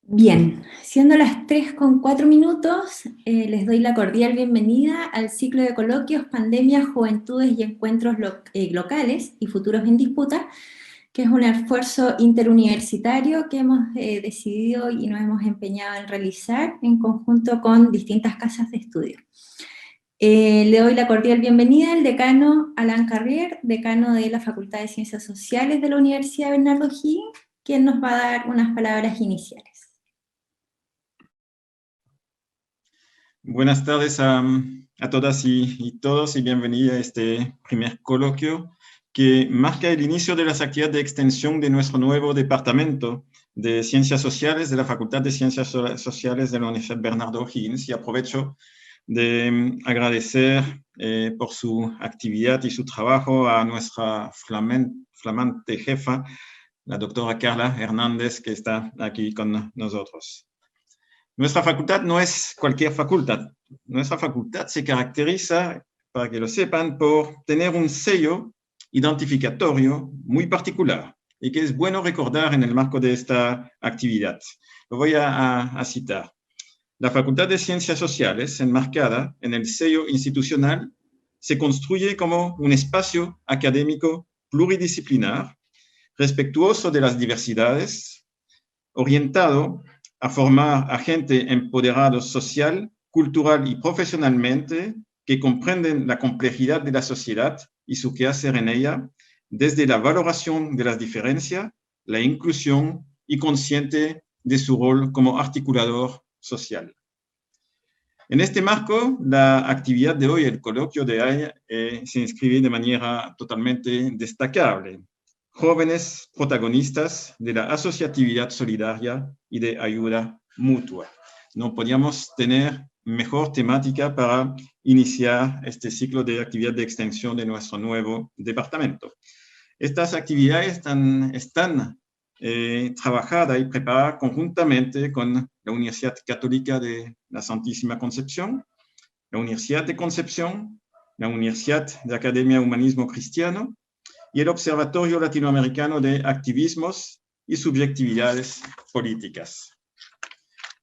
Bien, siendo las 3:04, les doy la cordial bienvenida al ciclo de coloquios Pandemia, Juventudes y Encuentros Locales y Futuros en Disputa, que es un esfuerzo interuniversitario que hemos decidido y nos hemos empeñado en realizar en conjunto con distintas casas de estudio. Le doy la cordial bienvenida al decano Alain Carrier, decano de la Facultad de Ciencias Sociales de la Universidad Bernardo O'Higgins, quien nos va a dar unas palabras iniciales. Buenas tardes a todas y todos y bienvenida a este primer coloquio que marca el inicio de las actividades de extensión de nuestro nuevo departamento de Ciencias Sociales de la Facultad de Ciencias Sociales de la Universidad Bernardo O'Higgins, y aprovecho de agradecer por su actividad y su trabajo a nuestra flamante jefa, la doctora Carla Hernández, que está aquí con nosotros. Nuestra facultad no es cualquier facultad. Nuestra facultad se caracteriza, para que lo sepan, por tener un sello identificatorio muy particular y que es bueno recordar en el marco de esta actividad. Lo voy a citar. La Facultad de Ciencias Sociales, enmarcada en el sello institucional, se construye como un espacio académico pluridisciplinar, respetuoso de las diversidades, orientado a formar a gente empoderada social, cultural y profesionalmente, que comprenden la complejidad de la sociedad y su quehacer en ella, desde la valoración de las diferencias, la inclusión y consciente de su rol como articulador social. En este marco, la actividad de hoy, el coloquio de hoy, se inscribe de manera totalmente destacable. Jóvenes protagonistas de la asociatividad solidaria y de ayuda mutua. No podíamos tener mejor temática para iniciar este ciclo de actividad de extensión de nuestro nuevo departamento. Estas actividades están trabajadas y preparadas conjuntamente con la Universidad Católica de la Santísima Concepción, la Universidad de Concepción, la Universidad de Academia Humanismo Cristiano, y el Observatorio Latinoamericano de Activismos y Subjetividades Políticas.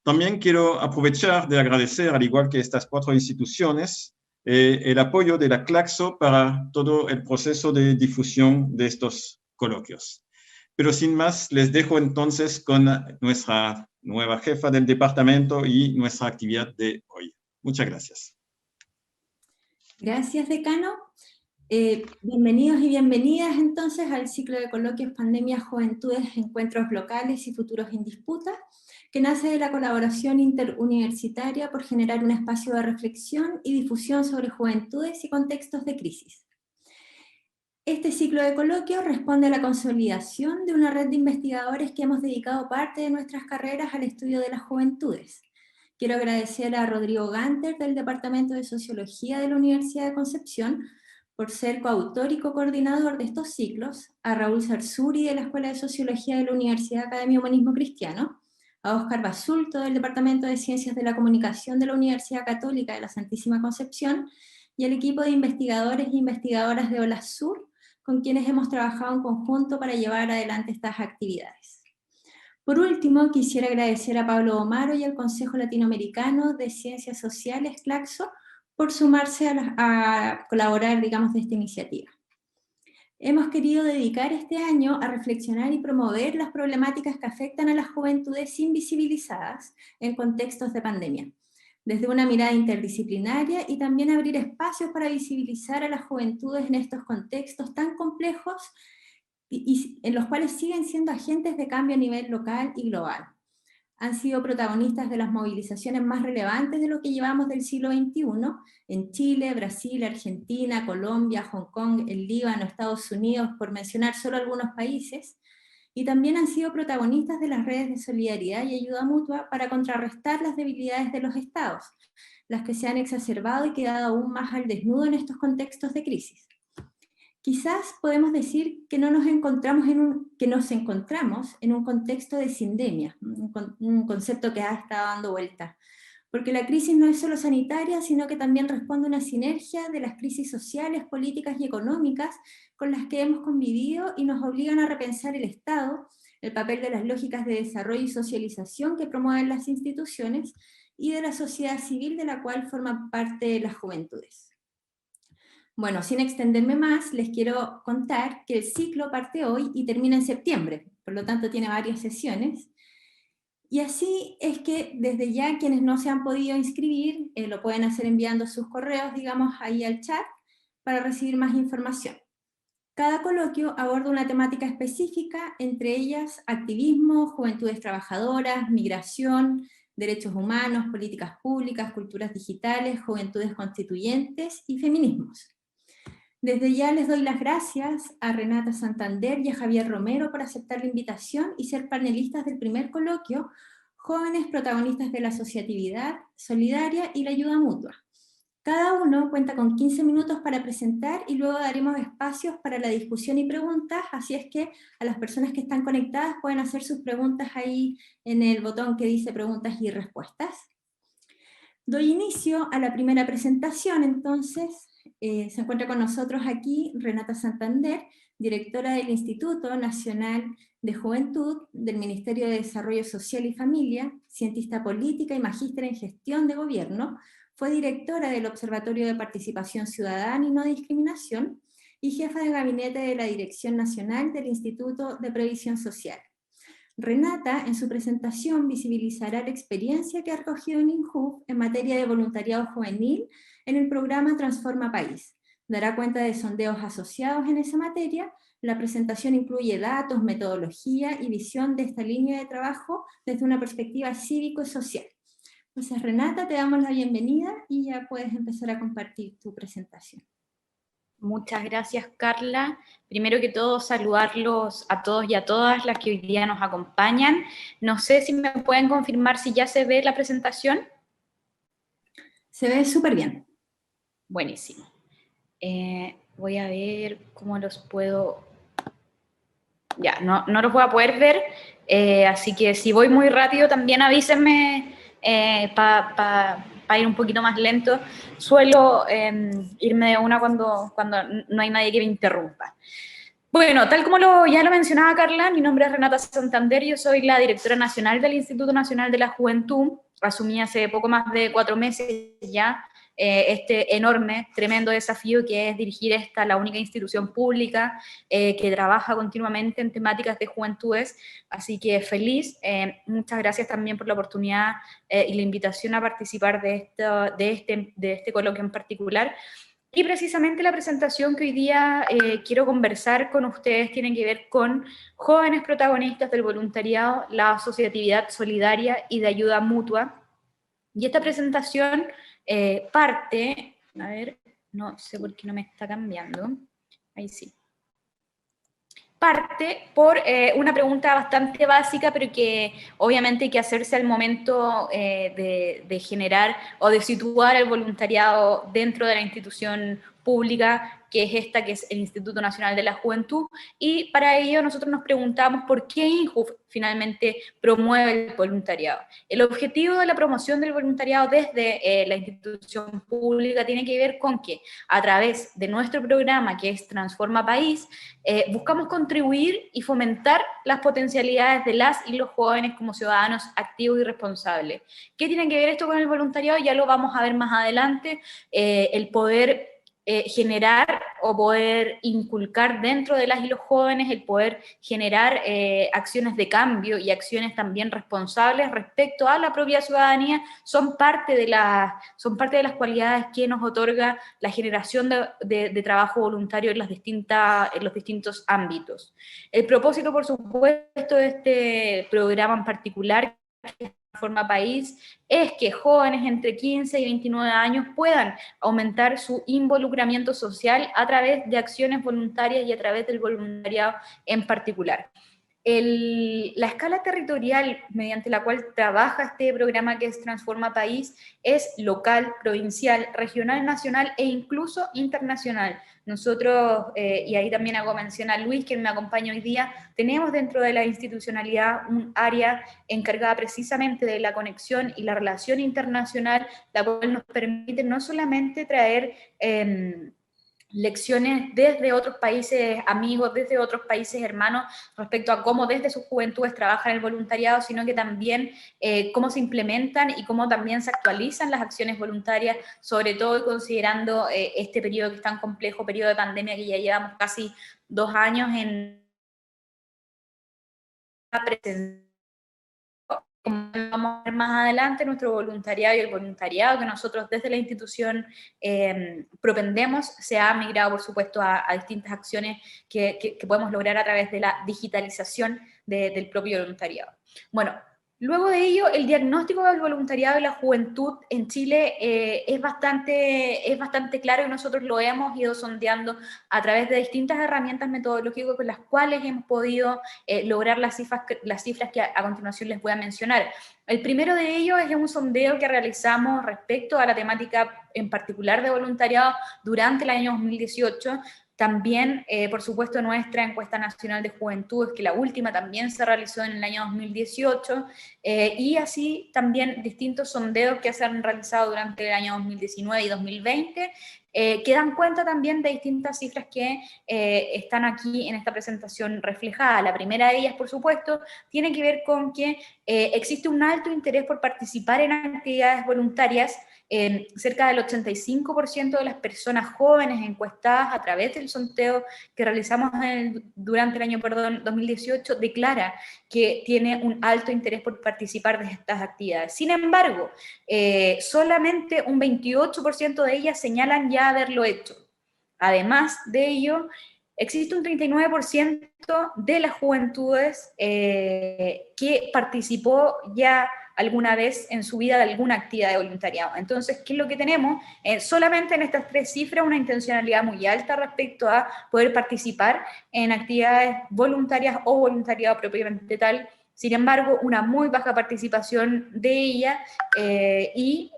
También quiero aprovechar de agradecer, al igual que estas 4 instituciones, el apoyo de la Claxo para todo el proceso de difusión de estos coloquios. Pero sin más, les dejo entonces con nuestra nueva jefa del departamento y nuestra actividad de hoy. Muchas gracias. Gracias, decano. Bienvenidos y bienvenidas entonces al ciclo de coloquios Pandemia, Juventudes, Encuentros Locales y Futuros en Disputa, que nace de la colaboración interuniversitaria por generar un espacio de reflexión y difusión sobre juventudes y contextos de crisis. Este ciclo de coloquios responde a la consolidación de una red de investigadores que hemos dedicado parte de nuestras carreras al estudio de las juventudes. Quiero agradecer a Rodrigo Ganter del Departamento de Sociología de la Universidad de Concepción por ser coautor y cocoordinador de estos ciclos, a Raúl Sarsuri de la Escuela de Sociología de la Universidad Academia Humanismo Cristiano, a Óscar Basulto del Departamento de Ciencias de la Comunicación de la Universidad Católica de la Santísima Concepción y al equipo de investigadores e investigadoras de OLASUR, con quienes hemos trabajado en conjunto para llevar adelante estas actividades. Por último, quisiera agradecer a Pablo Omaro y al Consejo Latinoamericano de Ciencias Sociales, CLACSO, por sumarse a colaborar, digamos, de esta iniciativa. Hemos querido dedicar este año a reflexionar y promover las problemáticas que afectan a las juventudes invisibilizadas en contextos de pandemia, desde una mirada interdisciplinaria, y también abrir espacios para visibilizar a las juventudes en estos contextos tan complejos y en los cuales siguen siendo agentes de cambio a nivel local y global. Han sido protagonistas de las movilizaciones más relevantes de lo que llevamos del siglo XXI, en Chile, Brasil, Argentina, Colombia, Hong Kong, el Líbano, Estados Unidos, por mencionar solo algunos países, y también han sido protagonistas de las redes de solidaridad y ayuda mutua para contrarrestar las debilidades de los estados, las que se han exacerbado y quedado aún más al desnudo en estos contextos de crisis. Quizás podemos decir que nos encontramos en un contexto de sindemia, un concepto que ha estado dando vuelta, porque la crisis no es solo sanitaria, sino que también responde a una sinergia de las crisis sociales, políticas y económicas con las que hemos convivido y nos obligan a repensar el Estado, el papel de las lógicas de desarrollo y socialización que promueven las instituciones y de la sociedad civil de la cual forman parte las juventudes. Bueno, sin extenderme más, les quiero contar que el ciclo parte hoy y termina en septiembre, por lo tanto tiene varias sesiones. Y así es que desde ya quienes no se han podido inscribir lo pueden hacer enviando sus correos, digamos, ahí al chat para recibir más información. Cada coloquio aborda una temática específica, entre ellas activismo, juventudes trabajadoras, migración, derechos humanos, políticas públicas, culturas digitales, juventudes constituyentes y feminismos. Desde ya les doy las gracias a Renata Santander y a Javier Romero por aceptar la invitación y ser panelistas del primer coloquio, Jóvenes protagonistas de la asociatividad solidaria y la ayuda mutua. Cada uno cuenta con 15 minutos para presentar y luego daremos espacios para la discusión y preguntas, así es que a las personas que están conectadas pueden hacer sus preguntas ahí en el botón que dice preguntas y respuestas. Doy inicio a la primera presentación, entonces. Se encuentra con nosotros aquí Renata Santander, directora del Instituto Nacional de Juventud del Ministerio de Desarrollo Social y Familia, cientista política y magíster en gestión de gobierno, fue directora del Observatorio de Participación Ciudadana y No Discriminación y jefa de gabinete de la Dirección Nacional del Instituto de Previsión Social. Renata, en su presentación, visibilizará la experiencia que ha recogido en INJUV en materia de voluntariado juvenil en el programa Transforma País. Dará cuenta de sondeos asociados en esa materia. La presentación incluye datos, metodología y visión de esta línea de trabajo desde una perspectiva cívico y social. Entonces, Renata, te damos la bienvenida y ya puedes empezar a compartir tu presentación. Muchas gracias, Carla. Primero que todo, saludarlos a todos y a todas las que hoy día nos acompañan. No sé si me pueden confirmar si ya se ve la presentación. Se ve súper bien. Buenísimo. Voy a ver cómo los puedo... Ya, no los voy a poder ver, así que si voy muy rápido también avísenme para ir un poquito más lento. Suelo irme de una cuando no hay nadie que me interrumpa. Bueno, tal como ya lo mencionaba Carla, mi nombre es Renata Santander, yo soy la directora nacional del Instituto Nacional de la Juventud. Asumí hace poco más de 4 meses ya este enorme, tremendo desafío que es dirigir la única institución pública que trabaja continuamente en temáticas de juventudes, así que feliz. Muchas gracias también por la oportunidad y la invitación a participar de este coloquio en particular. Y precisamente la presentación que hoy día quiero conversar con ustedes tiene que ver con jóvenes protagonistas del voluntariado, la asociatividad solidaria y de ayuda mutua. Y esta presentación parte, a ver, no sé por qué no me está cambiando, ahí sí. Parte por una pregunta bastante básica, pero que obviamente hay que hacerse al momento de generar o de situar el voluntariado dentro de la institución pública, que es esta, que es el Instituto Nacional de la Juventud, y para ello nosotros nos preguntamos por qué INJUV finalmente promueve el voluntariado. El objetivo de la promoción del voluntariado desde la institución pública tiene que ver con que a través de nuestro programa, que es Transforma País, buscamos contribuir y fomentar las potencialidades de las y los jóvenes como ciudadanos activos y responsables. ¿Qué tiene que ver esto con el voluntariado? Ya lo vamos a ver más adelante, el poder generar o poder inculcar dentro de las y los jóvenes, el poder generar acciones de cambio y acciones también responsables respecto a la propia ciudadanía, son parte de las cualidades que nos otorga la generación de trabajo voluntario en los distintos ámbitos. El propósito, por supuesto, de este programa en particular, que Transforma País, es que jóvenes entre 15 y 29 años puedan aumentar su involucramiento social a través de acciones voluntarias y a través del voluntariado en particular. La escala territorial mediante la cual trabaja este programa, que es Transforma País, es local, provincial, regional, nacional e incluso internacional. Nosotros, y ahí también hago mención a Luis, quien me acompaña hoy día, tenemos dentro de la institucionalidad un área encargada precisamente de la conexión y la relación internacional, la cual nos permite no solamente traer lecciones desde otros países amigos, desde otros países hermanos, respecto a cómo desde sus juventudes trabajan el voluntariado, sino que también cómo se implementan y cómo también se actualizan las acciones voluntarias, sobre todo considerando este periodo que es tan complejo, periodo de pandemia que ya llevamos casi 2 años en la presencia. Como vamos a ver más adelante, nuestro voluntariado y el voluntariado que nosotros desde la institución propendemos se ha migrado, por supuesto, a distintas acciones que podemos lograr a través de la digitalización del propio voluntariado. Bueno, luego de ello, el diagnóstico del voluntariado y la juventud en Chile es bastante claro, y nosotros lo hemos ido sondeando a través de distintas herramientas metodológicas con las cuales hemos podido lograr las cifras que a continuación les voy a mencionar. El primero de ellos es un sondeo que realizamos respecto a la temática en particular de voluntariado durante el año 2018. También, por supuesto, nuestra encuesta nacional de juventudes, que la última también se realizó en el año 2018, y así también distintos sondeos que se han realizado durante el año 2019 y 2020, que dan cuenta también de distintas cifras que están aquí en esta presentación reflejadas. La primera de ellas, por supuesto, tiene que ver con que existe un alto interés por participar en actividades voluntarias. Cerca del 85% de las personas jóvenes encuestadas a través del sondeo que realizamos durante el año 2018 declara que tiene un alto interés por participar de estas actividades. Sin embargo, solamente un 28% de ellas señalan ya haberlo hecho. Además de ello, existe un 39% de las juventudes que participó ya alguna vez en su vida de alguna actividad de voluntariado. Entonces, ¿qué es lo que tenemos? Solamente en estas 3 cifras una intencionalidad muy alta respecto a poder participar en actividades voluntarias o voluntariado propiamente tal. Sin embargo, una muy baja participación de ella y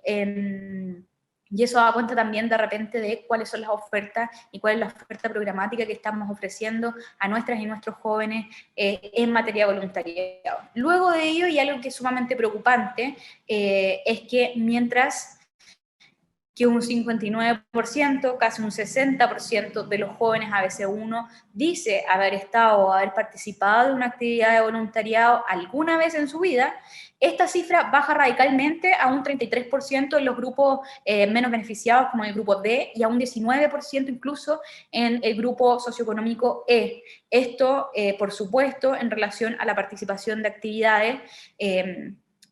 eso da cuenta también de repente de cuáles son las ofertas y cuál es la oferta programática que estamos ofreciendo a nuestras y nuestros jóvenes en materia de voluntariado. Luego de ello, y algo que es sumamente preocupante, es que mientras que un 59%, casi un 60% de los jóvenes ABC1 dice haber estado o haber participado de una actividad de voluntariado alguna vez en su vida, esta cifra baja radicalmente a un 33% en los grupos menos beneficiados, como el grupo D, y a un 19% incluso en el grupo socioeconómico E. Esto, por supuesto, en relación a la participación de actividades.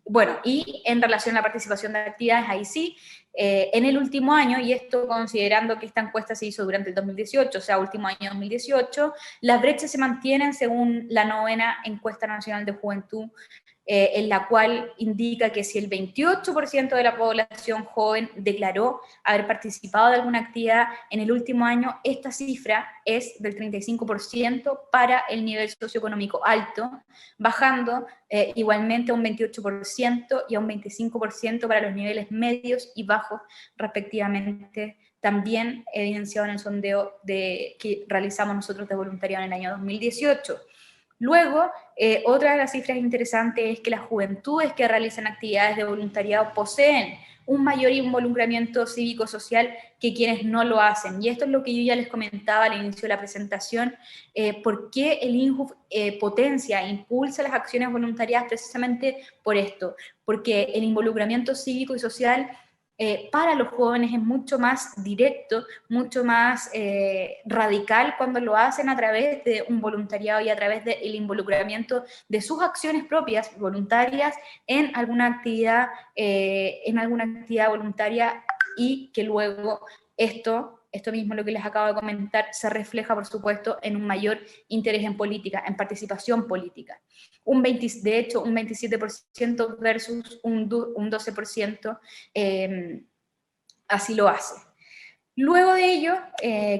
Bueno, y en relación a la participación de actividades, ahí sí, en el último año, y esto considerando que esta encuesta se hizo durante el 2018, o sea, último año 2018, las brechas se mantienen según la 9ª encuesta nacional de juventud, en la cual indica que si el 28% de la población joven declaró haber participado de alguna actividad en el último año, esta cifra es del 35% para el nivel socioeconómico alto, bajando igualmente a un 28% y a un 25% para los niveles medios y bajos, respectivamente, también evidenciado en el sondeo que realizamos nosotros de voluntariado en el año 2018. Luego, otra de las cifras interesantes es que las juventudes que realizan actividades de voluntariado poseen un mayor involucramiento cívico-social que quienes no lo hacen. Y esto es lo que yo ya les comentaba al inicio de la presentación, por qué el INJUF potencia, impulsa las acciones voluntariadas precisamente por esto, porque el involucramiento cívico y social para los jóvenes es mucho más directo, mucho más radical cuando lo hacen a través de un voluntariado y a través del involucramiento de sus acciones propias, voluntarias, en alguna actividad voluntaria, y que luego esto mismo, lo que les acabo de comentar, se refleja, por supuesto, en un mayor interés en política, en participación política. De hecho, un 27% versus un 12% así lo hace. Luego de ello,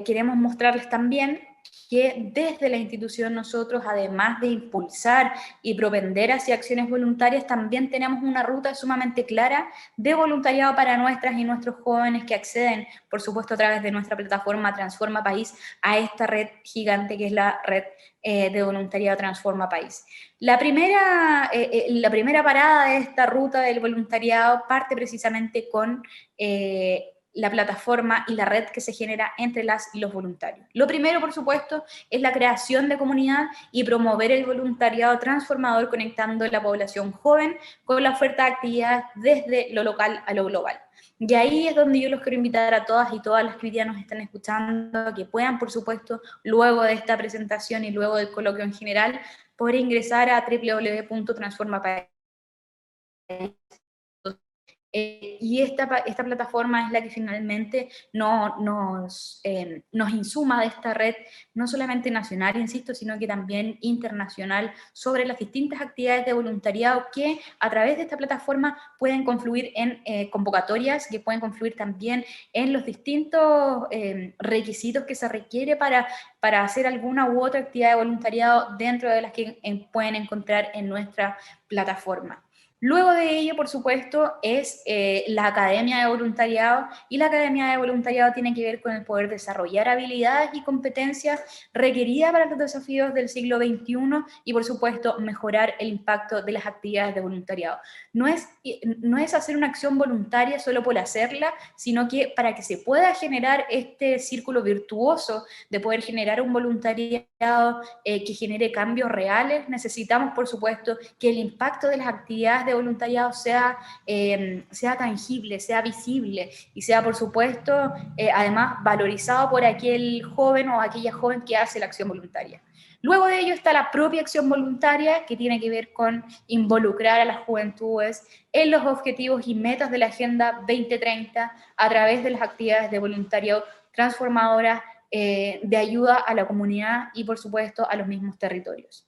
queremos mostrarles también que desde la institución nosotros, además de impulsar y propender hacia acciones voluntarias, también tenemos una ruta sumamente clara de voluntariado para nuestras y nuestros jóvenes que acceden, por supuesto, a través de nuestra plataforma Transforma País, a esta red gigante que es la red de voluntariado Transforma País. La primera parada de esta ruta del voluntariado parte precisamente con la plataforma y la red que se genera entre las y los voluntarios. Lo primero, por supuesto, es la creación de comunidad y promover el voluntariado transformador conectando la población joven con la oferta de actividades desde lo local a lo global. Y ahí es donde yo los quiero invitar a todas y todas las que hoy día nos están escuchando, que puedan, por supuesto, luego de esta presentación y luego del coloquio en general, poder ingresar a www.transformapaís. Y esta plataforma es la que finalmente nos insuma de esta red, no solamente nacional, insisto, sino que también internacional, sobre las distintas actividades de voluntariado que a través de esta plataforma pueden confluir en convocatorias, que pueden confluir también en los distintos requisitos que se requiere para hacer alguna u otra actividad de voluntariado dentro de las que pueden encontrar en nuestra plataforma. Luego de ello, por supuesto, es la Academia de Voluntariado, y la Academia de Voluntariado tiene que ver con el poder desarrollar habilidades y competencias requeridas para los desafíos del siglo XXI y, por supuesto, mejorar el impacto de las actividades de voluntariado. No es hacer una acción voluntaria solo por hacerla, sino que para que se pueda generar este círculo virtuoso de poder generar un voluntariado que genere cambios reales, necesitamos, por supuesto, que el impacto de las actividades de voluntariado sea tangible, sea visible y sea, por supuesto, además valorizado por aquel joven o aquella joven que hace la acción voluntaria. Luego de ello está la propia acción voluntaria, que tiene que ver con involucrar a las juventudes en los objetivos y metas de la Agenda 2030 a través de las actividades de voluntariado transformadoras de ayuda a la comunidad y, por supuesto, a los mismos territorios.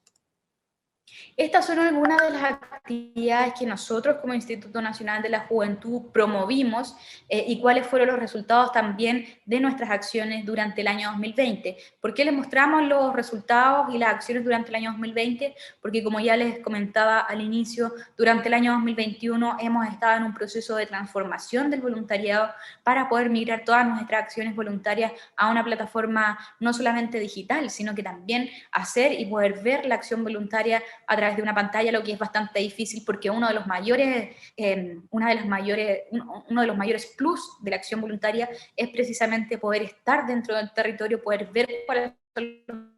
Estas son algunas de las actividades que nosotros como Instituto Nacional de la Juventud promovimos y cuáles fueron los resultados también de nuestras acciones durante el año 2020. ¿Por qué les mostramos los resultados y las acciones durante el año 2020? Porque, como ya les comentaba al inicio, durante el año 2021 hemos estado en un proceso de transformación del voluntariado para poder migrar todas nuestras acciones voluntarias a una plataforma no solamente digital, sino que también hacer y poder ver la acción voluntaria a través de una pantalla, lo que es bastante difícil porque uno de los mayores plus de la acción voluntaria es precisamente poder estar dentro del territorio, poder ver cuáles son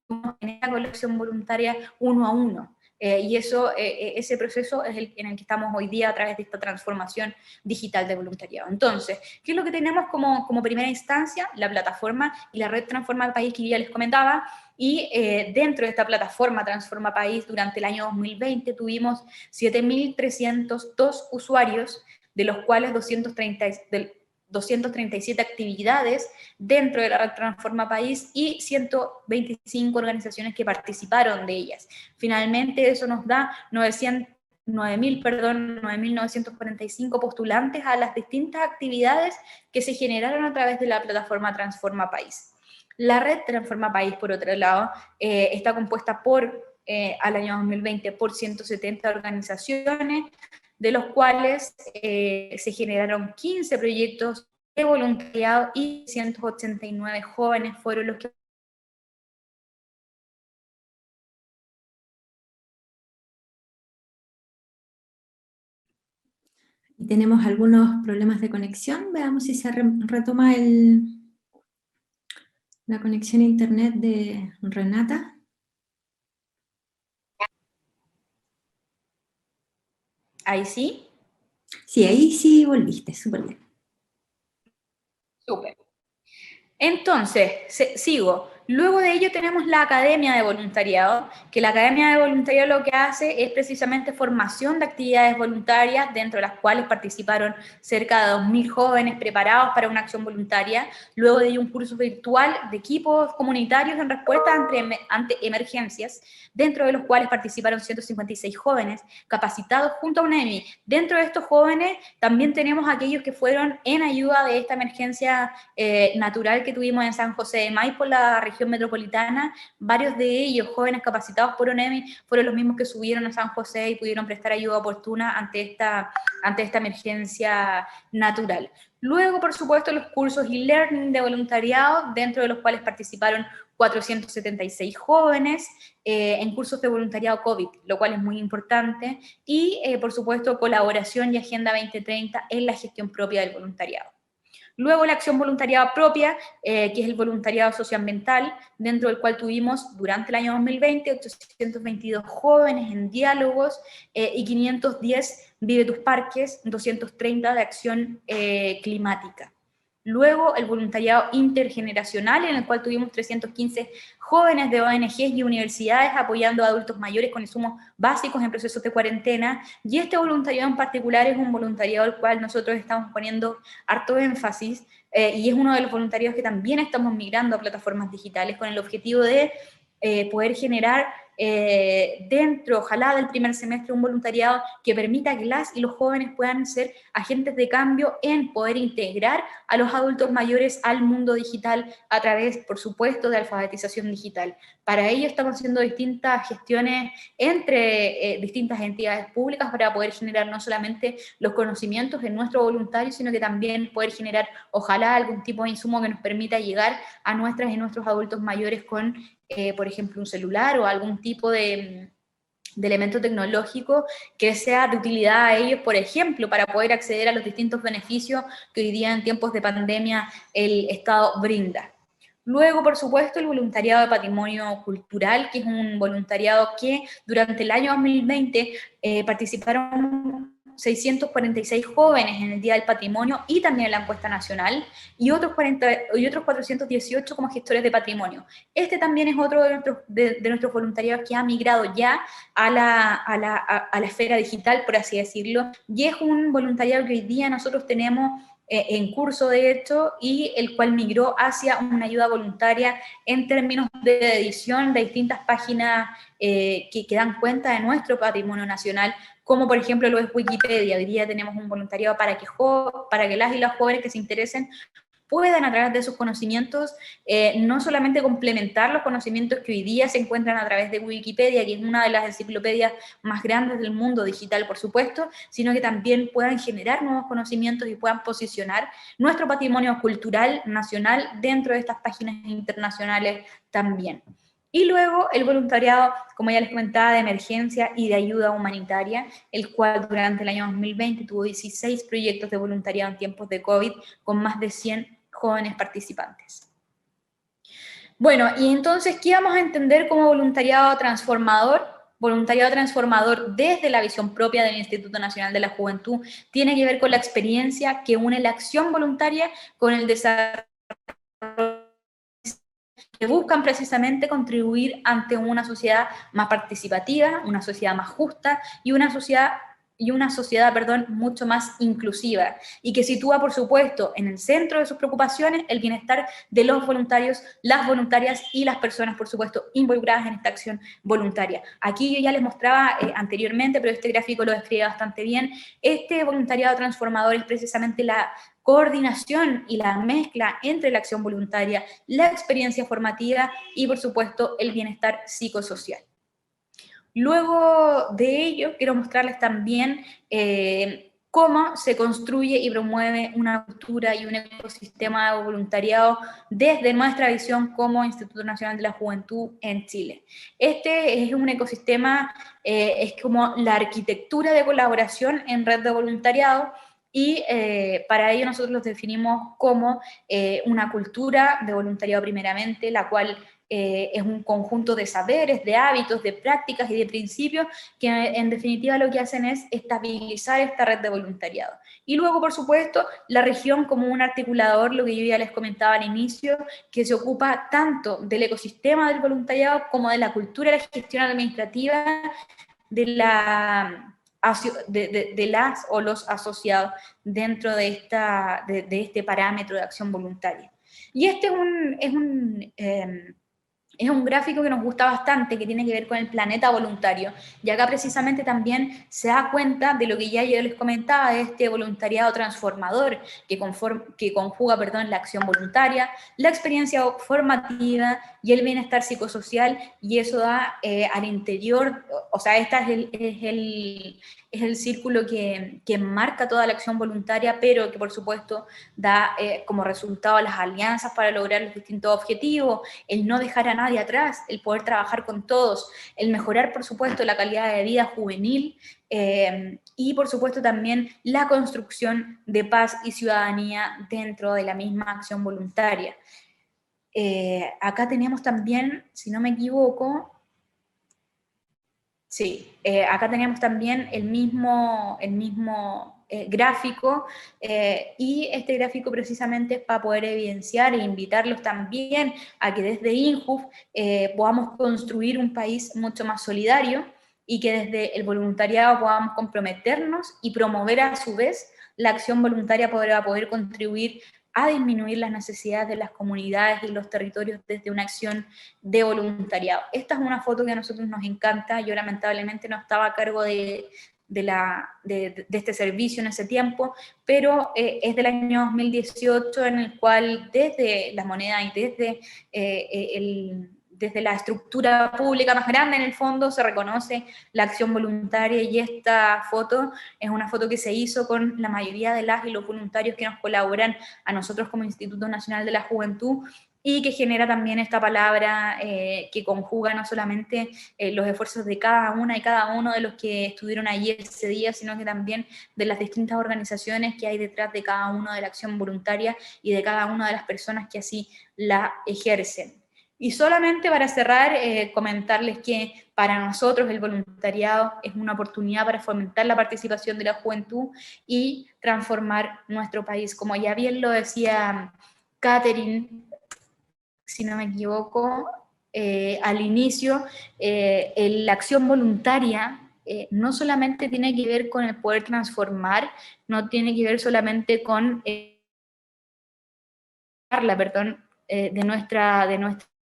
con la acción voluntaria uno a uno. Y ese proceso es en el que estamos hoy día a través de esta transformación digital de voluntariado. Entonces, ¿qué es lo que tenemos como primera instancia? La plataforma y la red Transforma País que ya les comentaba, y dentro de esta plataforma Transforma País durante el año 2020 tuvimos 7.302 usuarios, de los cuales 237 actividades dentro de la red Transforma País y 125 organizaciones que participaron de ellas. Finalmente eso nos da 9.945 postulantes a las distintas actividades que se generaron a través de la plataforma Transforma País. La red Transforma País, por otro lado, está compuesta al año 2020 por 170 organizaciones, de los cuales se generaron 15 proyectos de voluntariado y 189 jóvenes fueron los que... Y tenemos algunos problemas de conexión. Veamos si se retoma la conexión a internet de Renata. ¿Ahí sí? Sí, ahí sí volviste, súper bien. Súper. Entonces, sigo. Luego de ello tenemos la Academia de Voluntariado, que la Academia de Voluntariado lo que hace es precisamente formación de actividades voluntarias, dentro de las cuales participaron cerca de 2.000 jóvenes preparados para una acción voluntaria. Luego de ello un curso virtual de equipos comunitarios en respuesta ante emergencias, dentro de los cuales participaron 156 jóvenes capacitados junto a UNEMI. Dentro de estos jóvenes también tenemos aquellos que fueron en ayuda de esta emergencia natural que tuvimos en San José de Maipo, la región metropolitana. Varios de ellos, jóvenes capacitados por UNEMI, fueron los mismos que subieron a San José y pudieron prestar ayuda oportuna ante esta emergencia natural. Luego, por supuesto, los cursos e-learning de voluntariado, dentro de los cuales participaron 476 jóvenes en cursos de voluntariado COVID, lo cual es muy importante, y por supuesto colaboración y Agenda 2030 en la gestión propia del voluntariado. Luego la acción voluntariado propia, que es el voluntariado socioambiental, dentro del cual tuvimos durante el año 2020 822 jóvenes en diálogos y 510 Vive tus Parques, 230 de acción climática. Luego el voluntariado intergeneracional, en el cual tuvimos 315 jóvenes de ONGs y universidades apoyando a adultos mayores con insumos básicos en procesos de cuarentena, y este voluntariado en particular es un voluntariado al cual nosotros estamos poniendo harto énfasis, y es uno de los voluntariados que también estamos migrando a plataformas digitales con el objetivo de poder generar dentro, ojalá del primer semestre, un voluntariado que permita que las y los jóvenes puedan ser agentes de cambio en poder integrar a los adultos mayores al mundo digital a través, por supuesto, de alfabetización digital. Para ello estamos haciendo distintas gestiones entre distintas entidades públicas para poder generar no solamente los conocimientos en nuestros voluntarios, sino que también poder generar, ojalá, algún tipo de insumo que nos permita llegar a nuestras y nuestros adultos mayores con por ejemplo, un celular o algún tipo de elemento tecnológico que sea de utilidad a ellos, por ejemplo, para poder acceder a los distintos beneficios que hoy día en tiempos de pandemia el Estado brinda. Luego, por supuesto, el voluntariado de patrimonio cultural, que es un voluntariado que durante el año 2020 participaron 646 jóvenes en el Día del Patrimonio y también en la encuesta nacional, y otros 418 como gestores de patrimonio. Este también es otro de nuestros voluntariados que ha migrado ya a la esfera digital, por así decirlo, y es un voluntariado que hoy día nosotros tenemos en curso, de hecho, y el cual migró hacia una ayuda voluntaria en términos de edición de distintas páginas que dan cuenta de nuestro patrimonio nacional, como por ejemplo lo es Wikipedia. Hoy día tenemos un voluntariado para que las y los jóvenes que se interesen puedan, a través de sus conocimientos, no solamente complementar los conocimientos que hoy día se encuentran a través de Wikipedia, que es una de las enciclopedias más grandes del mundo digital, por supuesto, sino que también puedan generar nuevos conocimientos y puedan posicionar nuestro patrimonio cultural nacional dentro de estas páginas internacionales también. Y luego el voluntariado, como ya les comentaba, de emergencia y de ayuda humanitaria, el cual durante el año 2020 tuvo 16 proyectos de voluntariado en tiempos de COVID, con más de 100 jóvenes participantes. Bueno, y entonces, ¿qué vamos a entender como voluntariado transformador? Voluntariado transformador desde la visión propia del Instituto Nacional de la Juventud tiene que ver con la experiencia que une la acción voluntaria con el desarrollo, que buscan precisamente contribuir ante una sociedad más participativa, una sociedad más justa y una sociedad mucho más inclusiva, y que sitúa, por supuesto, en el centro de sus preocupaciones el bienestar de los voluntarios, las voluntarias y las personas, por supuesto, involucradas en esta acción voluntaria. Aquí yo ya les mostraba anteriormente, pero este gráfico lo describe bastante bien. Este voluntariado transformador es precisamente la coordinación y la mezcla entre la acción voluntaria, la experiencia formativa y, por supuesto, el bienestar psicosocial. Luego de ello, quiero mostrarles también cómo se construye y promueve una cultura y un ecosistema de voluntariado desde nuestra visión como Instituto Nacional de la Juventud en Chile. Este es un ecosistema, es como la arquitectura de colaboración en red de voluntariado, y para ello nosotros los definimos como una cultura de voluntariado primeramente, la cual es un conjunto de saberes, de hábitos, de prácticas y de principios que en definitiva lo que hacen es estabilizar esta red de voluntariado. Y luego, por supuesto, la región como un articulador, lo que yo ya les comentaba al inicio, que se ocupa tanto del ecosistema del voluntariado como de la cultura de la gestión administrativa de las o los asociados dentro de este parámetro de acción voluntaria. Y este es es un gráfico que nos gusta bastante, que tiene que ver con el planeta voluntario. Y acá precisamente también se da cuenta de lo que ya yo les comentaba, de este voluntariado transformador que conjuga, la acción voluntaria, la experiencia formativa y el bienestar psicosocial, y eso da al interior, o sea, este es el círculo que marca toda la acción voluntaria, pero que por supuesto da como resultado las alianzas para lograr los distintos objetivos, el no dejar a nadie atrás, el poder trabajar con todos, el mejorar, por supuesto, la calidad de vida juvenil, y por supuesto también la construcción de paz y ciudadanía dentro de la misma acción voluntaria. Acá tenemos también, si no me equivoco, sí, acá tenemos también el mismo gráfico, y este gráfico precisamente es para poder evidenciar e invitarlos también a que desde INJUF podamos construir un país mucho más solidario, y que desde el voluntariado podamos comprometernos y promover a su vez la acción voluntaria para poder contribuir a disminuir las necesidades de las comunidades y los territorios desde una acción de voluntariado. Esta es una foto que a nosotros nos encanta. Yo lamentablemente no estaba a cargo de este servicio en ese tiempo, pero es del año 2018, en el cual desde la moneda y desde la estructura pública más grande, en el fondo, se reconoce la acción voluntaria, y esta foto es una foto que se hizo con la mayoría de las y los voluntarios que nos colaboran a nosotros como Instituto Nacional de la Juventud, y que genera también esta palabra que conjuga no solamente los esfuerzos de cada una y cada uno de los que estuvieron allí ese día, sino que también de las distintas organizaciones que hay detrás de cada uno de la acción voluntaria y de cada una de las personas que así la ejercen. Y solamente para cerrar, comentarles que para nosotros el voluntariado es una oportunidad para fomentar la participación de la juventud y transformar nuestro país. Como ya bien lo decía Catherine, si no me equivoco, al inicio, la acción voluntaria no solamente tiene que ver con el poder transformar, no tiene que ver solamente con de nuestra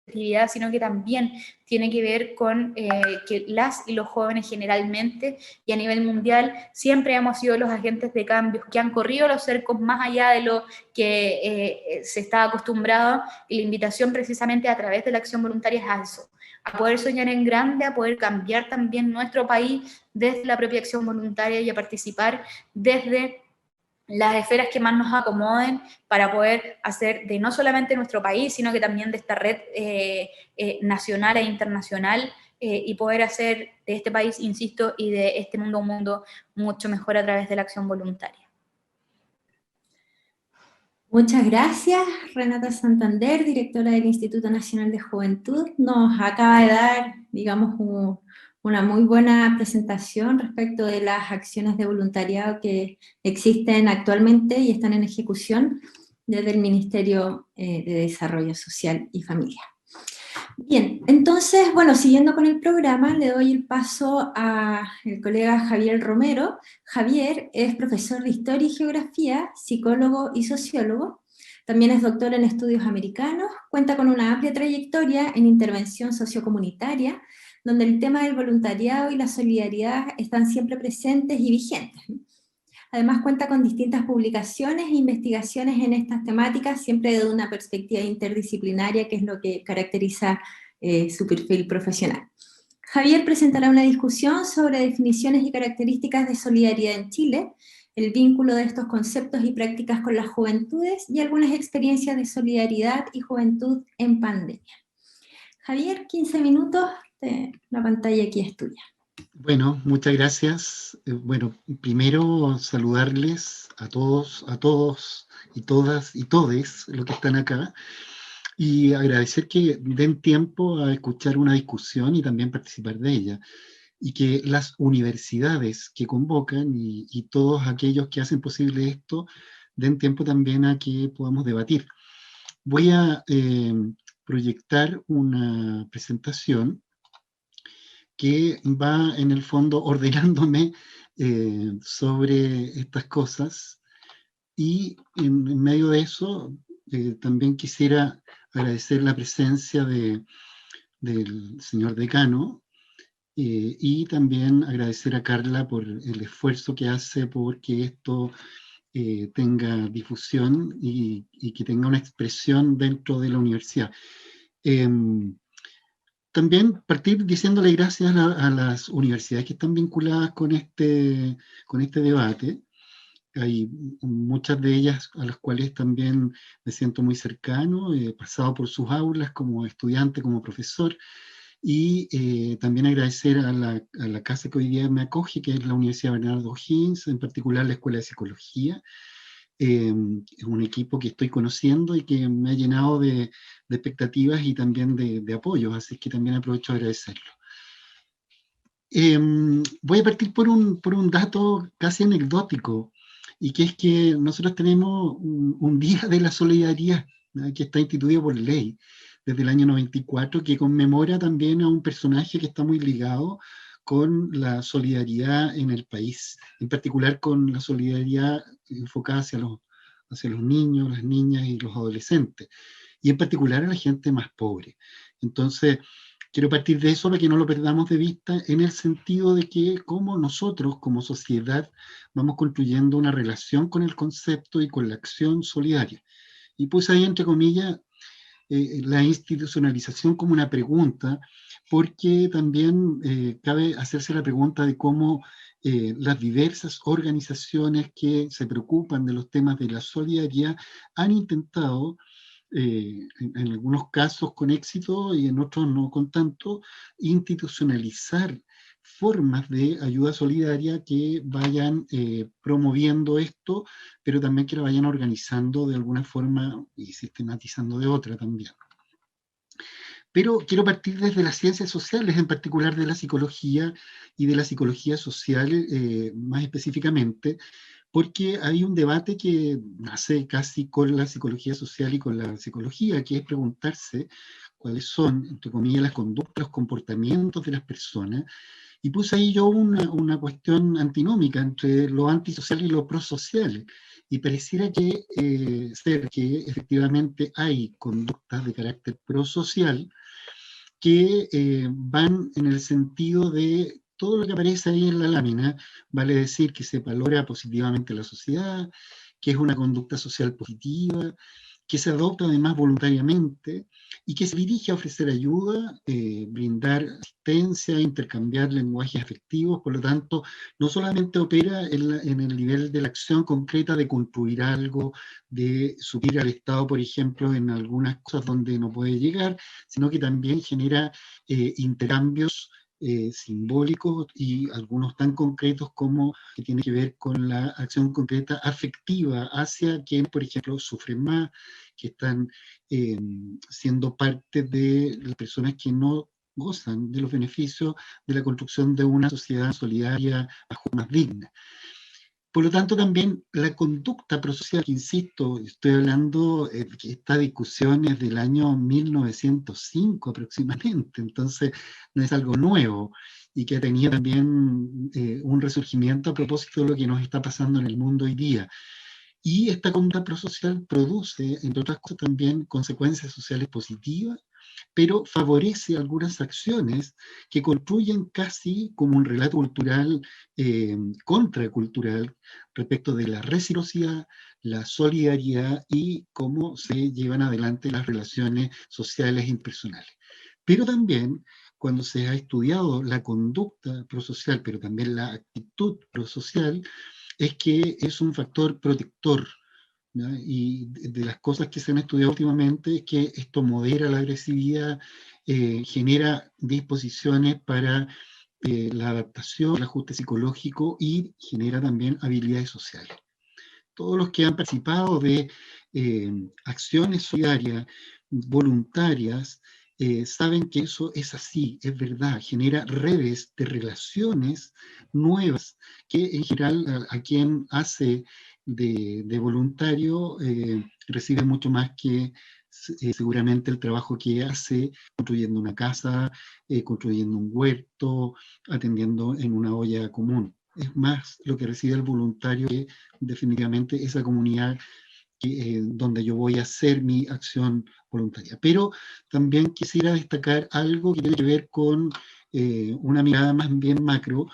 actividad, sino que también tiene que ver con que las y los jóvenes generalmente y a nivel mundial siempre hemos sido los agentes de cambios que han corrido los cercos más allá de lo que se está acostumbrado, y la invitación precisamente a través de la acción voluntaria es a eso, a poder soñar en grande, a poder cambiar también nuestro país desde la propia acción voluntaria y a participar desde las esferas que más nos acomoden para poder hacer de no solamente nuestro país, sino que también de esta red nacional e internacional, y poder hacer de este país, insisto, y de este mundo un mundo mucho mejor a través de la acción voluntaria. Muchas gracias, Renata Santander, directora del Instituto Nacional de Juventud. Nos acaba de dar, digamos, una muy buena presentación respecto de las acciones de voluntariado que existen actualmente y están en ejecución desde el Ministerio de Desarrollo Social y Familia. Bien, entonces, bueno, siguiendo con el programa, le doy el paso al colega Javier Romero. Javier es profesor de Historia y Geografía, psicólogo y sociólogo. También es doctor en estudios americanos, cuenta con una amplia trayectoria en intervención sociocomunitaria, donde el tema del voluntariado y la solidaridad están siempre presentes y vigentes. Además cuenta con distintas publicaciones e investigaciones en estas temáticas, siempre desde una perspectiva interdisciplinaria, que es lo que caracteriza su perfil profesional. Javier presentará una discusión sobre definiciones y características de solidaridad en Chile, el vínculo de estos conceptos y prácticas con las juventudes y algunas experiencias de solidaridad y juventud en pandemia. Javier, 15 minutos, la pantalla aquí es tuya. Bueno, muchas gracias. Bueno, primero saludarles a todos y todas y todes los que están acá, y agradecer que den tiempo a escuchar una discusión y también participar de ella, y que las universidades que convocan y todos aquellos que hacen posible esto den tiempo también a que podamos debatir. Voy a proyectar una presentación que va en el fondo ordenándome sobre estas cosas, y en medio de eso también quisiera agradecer la presencia de del señor decano, y también agradecer a Carla por el esfuerzo que hace porque esto tenga difusión y que tenga una expresión dentro de la universidad. También partir diciéndole gracias a las universidades que están vinculadas con este debate. Hay muchas de ellas a las cuales también me siento muy cercano, he pasado por sus aulas como estudiante, como profesor, y también agradecer a la casa que hoy día me acoge, que es la Universidad Bernardo O'Higgins, en particular la Escuela de Psicología. Es un equipo que estoy conociendo y que me ha llenado de expectativas y también de apoyo, así que también aprovecho de agradecerlo. Voy a partir por un dato casi anecdótico, y que es que nosotros tenemos un Día de la Solidaridad, ¿no?, que está instituido por ley desde el año 94, que conmemora también a un personaje que está muy ligado con la solidaridad en el país, en particular con la solidaridad enfocada hacia los niños, las niñas y los adolescentes, y en particular a la gente más pobre. Entonces, quiero partir de eso para que no lo perdamos de vista, en el sentido de que como nosotros, como sociedad, vamos construyendo una relación con el concepto y con la acción solidaria. Y pues ahí, entre comillas, la institucionalización como una pregunta, porque también cabe hacerse la pregunta de cómo las diversas organizaciones que se preocupan de los temas de la solidaridad han intentado, en algunos casos con éxito y en otros no con tanto, institucionalizar formas de ayuda solidaria que vayan promoviendo esto, pero también que lo vayan organizando de alguna forma y sistematizando de otra también. Pero quiero partir desde las ciencias sociales, en particular de la psicología y de la psicología social más específicamente, porque hay un debate que nace casi con la psicología social y con la psicología, que es preguntarse cuáles son, entre comillas, las conductas, los comportamientos de las personas, y puse ahí yo una cuestión antinómica entre lo antisocial y lo prosocial, y pareciera que ser que efectivamente hay conductas de carácter prosocial que van en el sentido de todo lo que aparece ahí en la lámina, vale decir que se valora positivamente la sociedad, que es una conducta social positiva, que se adopta además voluntariamente y que se dirige a ofrecer ayuda, brindar asistencia, intercambiar lenguajes afectivos. Por lo tanto, no solamente opera en el nivel de la acción concreta de construir algo, de subir al Estado, por ejemplo, en algunas cosas donde no puede llegar, sino que también genera intercambios simbólicos y algunos tan concretos como que tiene que ver con la acción concreta afectiva hacia quien, por ejemplo, sufre más, que están siendo parte de las personas que no gozan de los beneficios de la construcción de una sociedad solidaria más digna. Por lo tanto, también la conducta prosocial, que insisto, estoy hablando que esta discusión es del año 1905 aproximadamente, entonces no es algo nuevo, y que ha tenido también un resurgimiento a propósito de lo que nos está pasando en el mundo hoy día. Y esta conducta prosocial produce, entre otras cosas, también consecuencias sociales positivas, pero favorece algunas acciones que construyen casi como un relato cultural contracultural respecto de la reciprocidad, la solidaridad y cómo se llevan adelante las relaciones sociales e impersonales. Pero también, cuando se ha estudiado la conducta prosocial, pero también la actitud prosocial, es que es un factor protector, ¿no? Y de las cosas que se han estudiado últimamente es que esto modera la agresividad, genera disposiciones para la adaptación, el ajuste psicológico y genera también habilidades sociales. Todos los que han participado de acciones solidarias, voluntarias, saben que eso es así, es verdad, genera redes de relaciones nuevas que en general a quien hace de voluntario recibe mucho más que seguramente el trabajo que hace construyendo una casa, construyendo un huerto, atendiendo en una olla común. Es más lo que recibe el voluntario que definitivamente esa comunidad donde yo voy a hacer mi acción voluntaria. Pero también quisiera destacar algo que tiene que ver con una mirada más bien macro,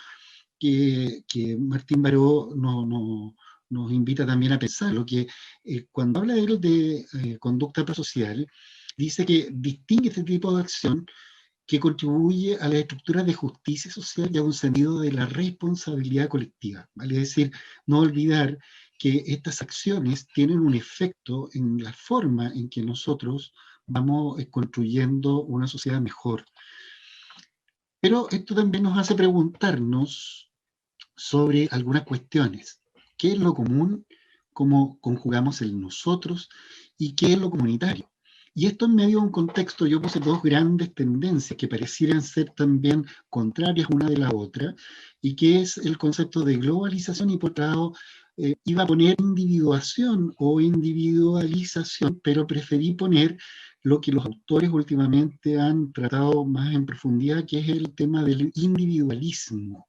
que Martín Baró nos invita también a pensar, lo que cuando habla él de conducta prosocial, dice que distingue este tipo de acción que contribuye a las estructuras de justicia social y a un sentido de la responsabilidad colectiva. ¿Vale? Es decir, no olvidar que estas acciones tienen un efecto en la forma en que nosotros vamos construyendo una sociedad mejor. Pero esto también nos hace preguntarnos sobre algunas cuestiones. ¿Qué es lo común? ¿Cómo conjugamos el nosotros? ¿Y qué es lo comunitario? Y esto en medio de un contexto, yo puse dos grandes tendencias que parecieran ser también contrarias una de la otra, y que es el concepto de globalización, y por otro lado iba a poner individuación o individualización, pero preferí poner lo que los autores últimamente han tratado más en profundidad, que es el tema del individualismo,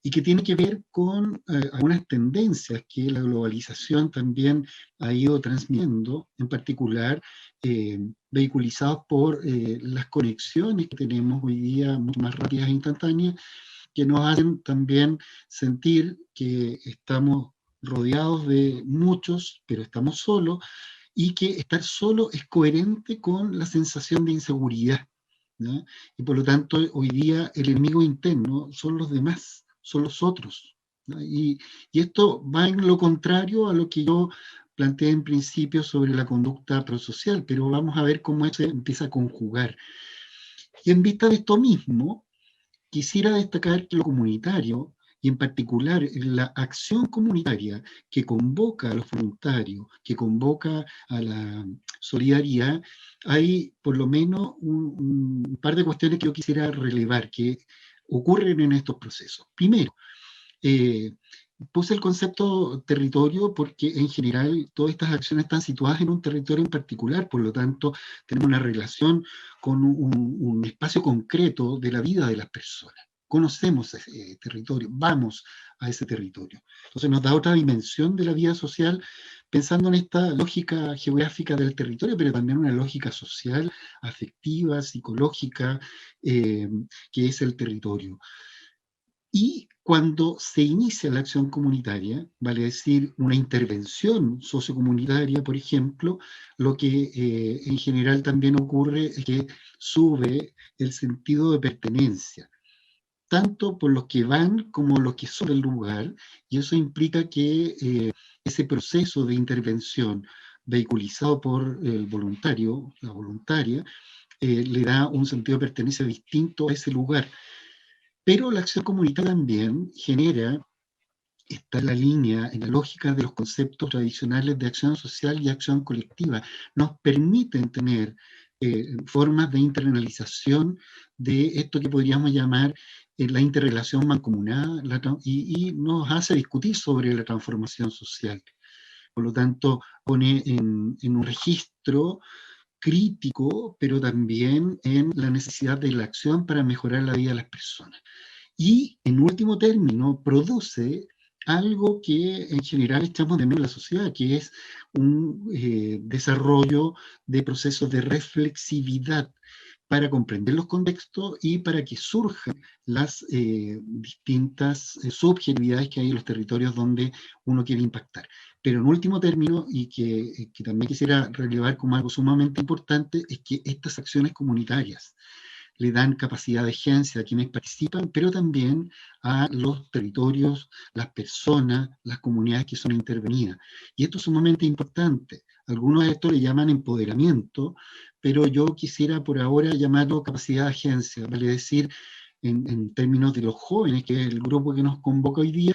y que tiene que ver con algunas tendencias que la globalización también ha ido transmitiendo, en particular vehiculizados por las conexiones que tenemos hoy día, mucho más rápidas e instantáneas, que nos hacen también sentir que estamos rodeados de muchos, pero estamos solos, y que estar solo es coherente con la sensación de inseguridad, ¿no? Y por lo tanto, hoy día el enemigo interno son los demás, son los otros, ¿no? Y esto va en lo contrario a lo que yo planteé en principio sobre la conducta prosocial, pero vamos a ver cómo eso empieza a conjugar. Y en vista de esto mismo, quisiera destacar que lo comunitario, y en particular la acción comunitaria que convoca a los voluntarios, que convoca a la solidaridad, hay por lo menos un par de cuestiones que yo quisiera relevar que ocurren en estos procesos. Primero, puse el concepto territorio porque en general todas estas acciones están situadas en un territorio en particular, por lo tanto tenemos una relación con un espacio concreto de la vida de las personas. Conocemos ese territorio, vamos a ese territorio. Entonces nos da otra dimensión de la vida social, pensando en esta lógica geográfica del territorio, pero también una lógica social, afectiva, psicológica, que es el territorio. Y cuando se inicia la acción comunitaria, vale decir una intervención sociocomunitaria, por ejemplo, lo que en general también ocurre es que sube el sentido de pertenencia, tanto por los que van como los que son del lugar, y eso implica que ese proceso de intervención vehiculizado por el voluntario, la voluntaria, le da un sentido de pertenencia distinto a ese lugar. Pero la acción comunitaria también genera, está en la línea, en la lógica de los conceptos tradicionales de acción social y acción colectiva. Nos permiten tener formas de internalización de esto que podríamos llamar la interrelación mancomunada, y nos hace discutir sobre la transformación social. Por lo tanto, pone en un registro crítico, pero también en la necesidad de la acción para mejorar la vida de las personas. Y, en último término, produce algo que en general echamos de menos en la sociedad, que es un desarrollo de procesos de reflexividad para comprender los contextos y para que surjan las distintas subjetividades que hay en los territorios donde uno quiere impactar. Pero en último término, y que también quisiera relevar como algo sumamente importante, es que estas acciones comunitarias le dan capacidad de agencia a quienes participan, pero también a los territorios, las personas, las comunidades que son intervenidas. Y esto es sumamente importante. Algunos de estos le llaman empoderamiento, pero yo quisiera por ahora llamarlo capacidad de agencia, vale decir, en términos de los jóvenes, que es el grupo que nos convoca hoy día,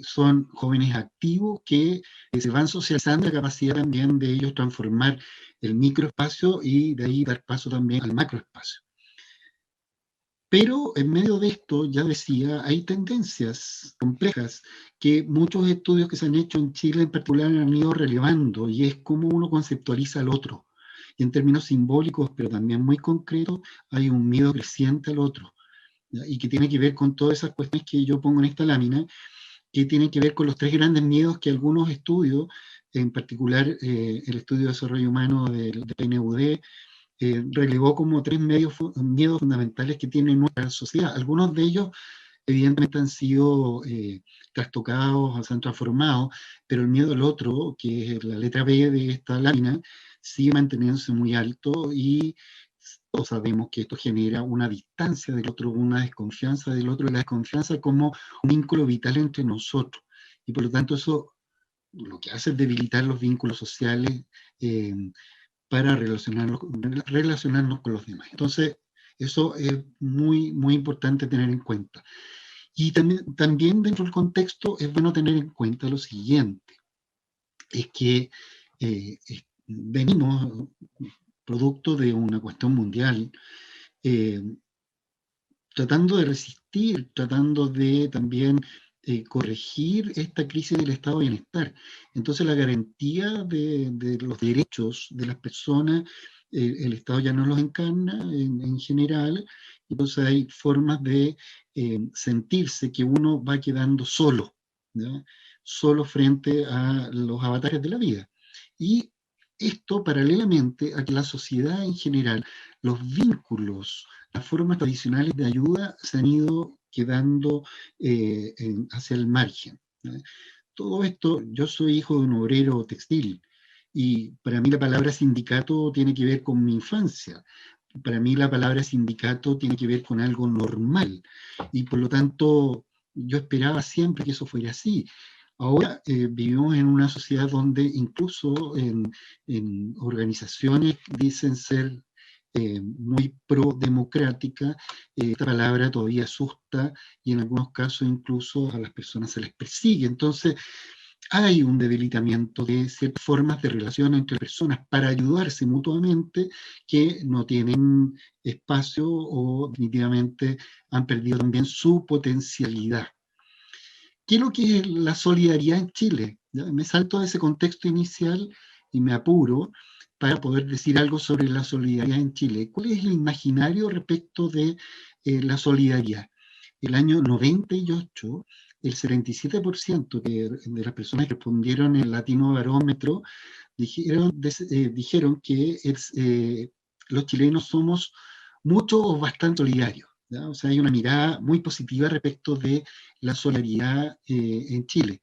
son jóvenes activos que se van socializando, la capacidad también de ellos transformar el microespacio y de ahí dar paso también al macroespacio. Pero en medio de esto, ya decía, hay tendencias complejas que muchos estudios que se han hecho en Chile en particular han ido relevando, y es cómo uno conceptualiza al otro. Y en términos simbólicos, pero también muy concretos, hay un miedo creciente al otro, ¿ya? Y que tiene que ver con todas esas cuestiones que yo pongo en esta lámina, que tienen que ver con los tres grandes miedos que algunos estudios en particular el estudio de desarrollo humano del PNUD, relevó como 3 miedos fundamentales que tiene nuestra sociedad. Algunos de ellos evidentemente han sido trastocados, se han transformado, pero el miedo al otro, que es la letra B de esta lámina, sigue manteniéndose muy alto y todos sabemos que esto genera una distancia del otro, una desconfianza del otro, y la desconfianza como un vínculo vital entre nosotros. Y por lo tanto eso lo que hace es debilitar los vínculos sociales para relacionarnos con los demás. Entonces, eso es muy, muy importante tener en cuenta. Y también dentro del contexto es bueno tener en cuenta lo siguiente, es que venimos producto de una cuestión mundial, tratando de resistir, tratando de también corregir esta crisis del estado de bienestar. Entonces la garantía de los derechos de las personas, el Estado ya no los encarna en general, entonces hay formas de sentirse que uno va quedando solo, ¿ya? Solo frente a los avatares de la vida. Y esto paralelamente a que la sociedad en general, los vínculos, las formas tradicionales de ayuda se han ido quedando hacia el margen, ¿no? Todo esto, yo soy hijo de un obrero textil y para mí la palabra sindicato tiene que ver con mi infancia. Para mí la palabra sindicato tiene que ver con algo normal y por lo tanto yo esperaba siempre que eso fuera así. Ahora vivimos en una sociedad donde incluso en organizaciones dicen ser muy pro-democrática, esta palabra todavía asusta y en algunos casos incluso a las personas se les persigue. Entonces hay un debilitamiento de ciertas formas de relación entre personas para ayudarse mutuamente que no tienen espacio o definitivamente han perdido también su potencialidad. ¿Qué es lo que es la solidaridad en Chile? ¿Ya? Me salto de ese contexto inicial y me apuro para poder decir algo sobre la solidaridad en Chile. ¿Cuál es el imaginario respecto de la solidaridad? El año 98, el 77% de las personas que respondieron el Latino Barómetro dijeron que los chilenos somos mucho o bastante solidarios, ¿ya? O sea, hay una mirada muy positiva respecto de la solidaridad en Chile.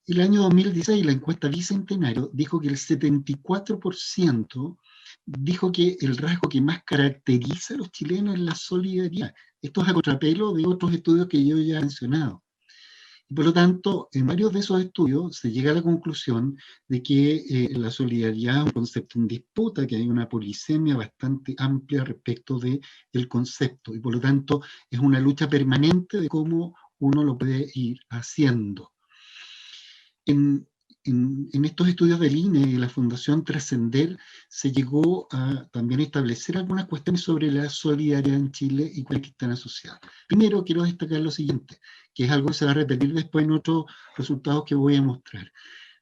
El año 2016, la encuesta Bicentenario dijo que el 74% dijo que el rasgo que más caracteriza a los chilenos es la solidaridad. Esto es a contrapelo de otros estudios que yo ya he mencionado. Y por lo tanto, en varios de esos estudios se llega a la conclusión de que la solidaridad es un concepto en disputa, que hay una polisemia bastante amplia respecto del concepto, y por lo tanto es una lucha permanente de cómo uno lo puede ir haciendo. En estos estudios del INE y de la Fundación Trascender se llegó a también establecer algunas cuestiones sobre la solidaridad en Chile y cuáles están asociadas. Primero quiero destacar lo siguiente, que es algo que se va a repetir después en otros resultados que voy a mostrar.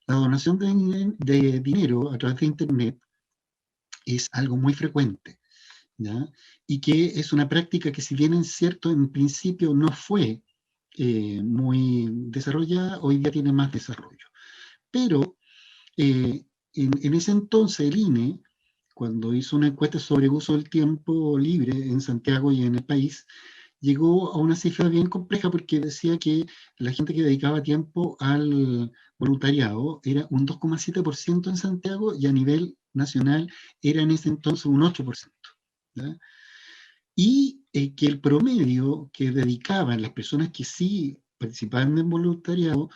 La donación de dinero a través de Internet es algo muy frecuente, ¿ya? Y que es una práctica que si bien es cierto en principio no fue muy desarrollada, hoy día tiene más desarrollo. Pero en ese entonces el INE, cuando hizo una encuesta sobre uso del tiempo libre en Santiago y en el país, llegó a una cifra bien compleja porque decía que la gente que dedicaba tiempo al voluntariado era un 2,7% en Santiago y a nivel nacional era en ese entonces un 8%. ¿Ya? Y que el promedio que dedicaban las personas que sí participaban en voluntariado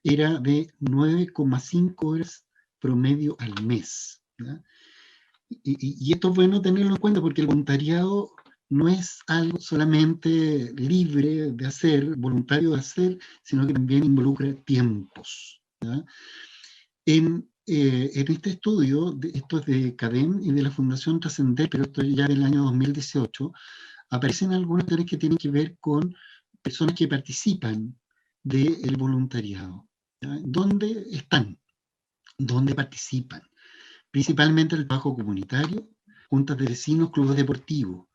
era de 9,5 horas promedio al mes, ¿ya? Y esto es bueno tenerlo en cuenta porque el voluntariado no es algo solamente libre de hacer, voluntario de hacer, sino que también involucra tiempos, ¿ya? En este estudio, esto es de CADEM y de la Fundación Trascender, pero esto ya del año 2018, aparecen algunas teorías que tienen que ver con personas que participan del voluntariado, ¿ya? ¿Dónde están? ¿Dónde participan? Principalmente el trabajo comunitario, juntas de vecinos, clubes deportivos,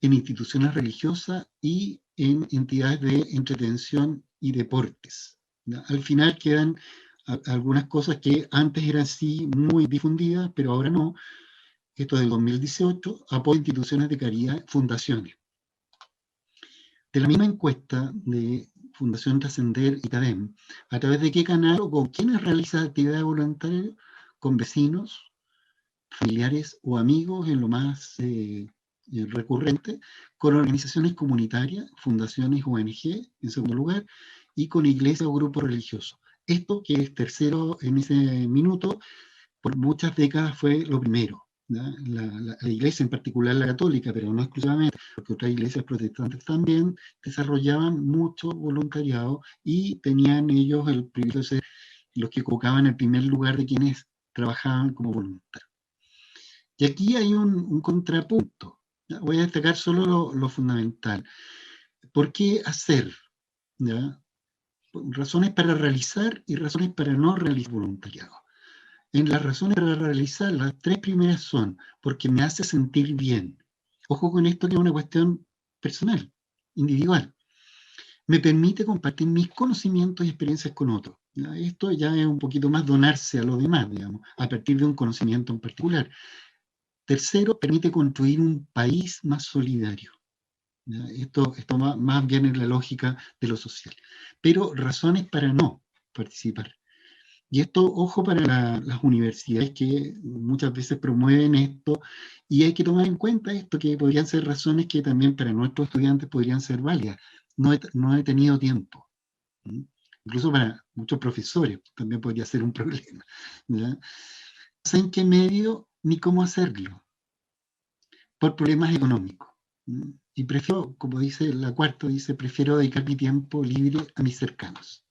en instituciones religiosas y en entidades de entretención y deportes, ¿ya? Al final quedan algunas cosas que antes eran sí muy difundidas, pero ahora no. Esto del 2018, apoyo a instituciones de caridad, fundaciones. De la misma encuesta de Fundación Trascender y CADEM, ¿a través de qué canal o con quiénes realiza actividad voluntaria? Con vecinos, familiares o amigos en lo más recurrente, con organizaciones comunitarias, fundaciones ONG, en segundo lugar, y con iglesias o grupos religiosos. Esto, que es tercero en ese minuto, por muchas décadas fue lo primero. La iglesia, en particular la católica, pero no exclusivamente, porque otras iglesias protestantes también desarrollaban mucho voluntariado y tenían ellos el privilegio de ser los que ocupaban el primer lugar de quienes trabajaban como voluntarios. Y aquí hay un contrapunto. Voy a destacar solo lo fundamental. ¿Por qué hacer? ¿Ya? Razones para realizar y razones para no realizar voluntariado. En las razones para realizar, las tres primeras son porque me hace sentir bien. Ojo con esto, que es una cuestión personal, individual. Me permite compartir mis conocimientos y experiencias con otros. ¿Ya? Esto ya es un poquito más donarse a los demás, digamos, a partir de un conocimiento en particular. Tercero, permite construir un país más solidario. ¿Ya? Esto va más bien en la lógica de lo social. Pero razones para no participar. Y esto, ojo para las universidades que muchas veces promueven esto, y hay que tomar en cuenta esto, que podrían ser razones que también para nuestros estudiantes podrían ser válidas. No he tenido tiempo. Incluso para muchos profesores también podría ser un problema. ¿Ya? No sé en qué medio ni cómo hacerlo, por problemas económicos. Y prefiero, como dice la cuarta, dice, prefiero dedicar mi tiempo libre a mis cercanos.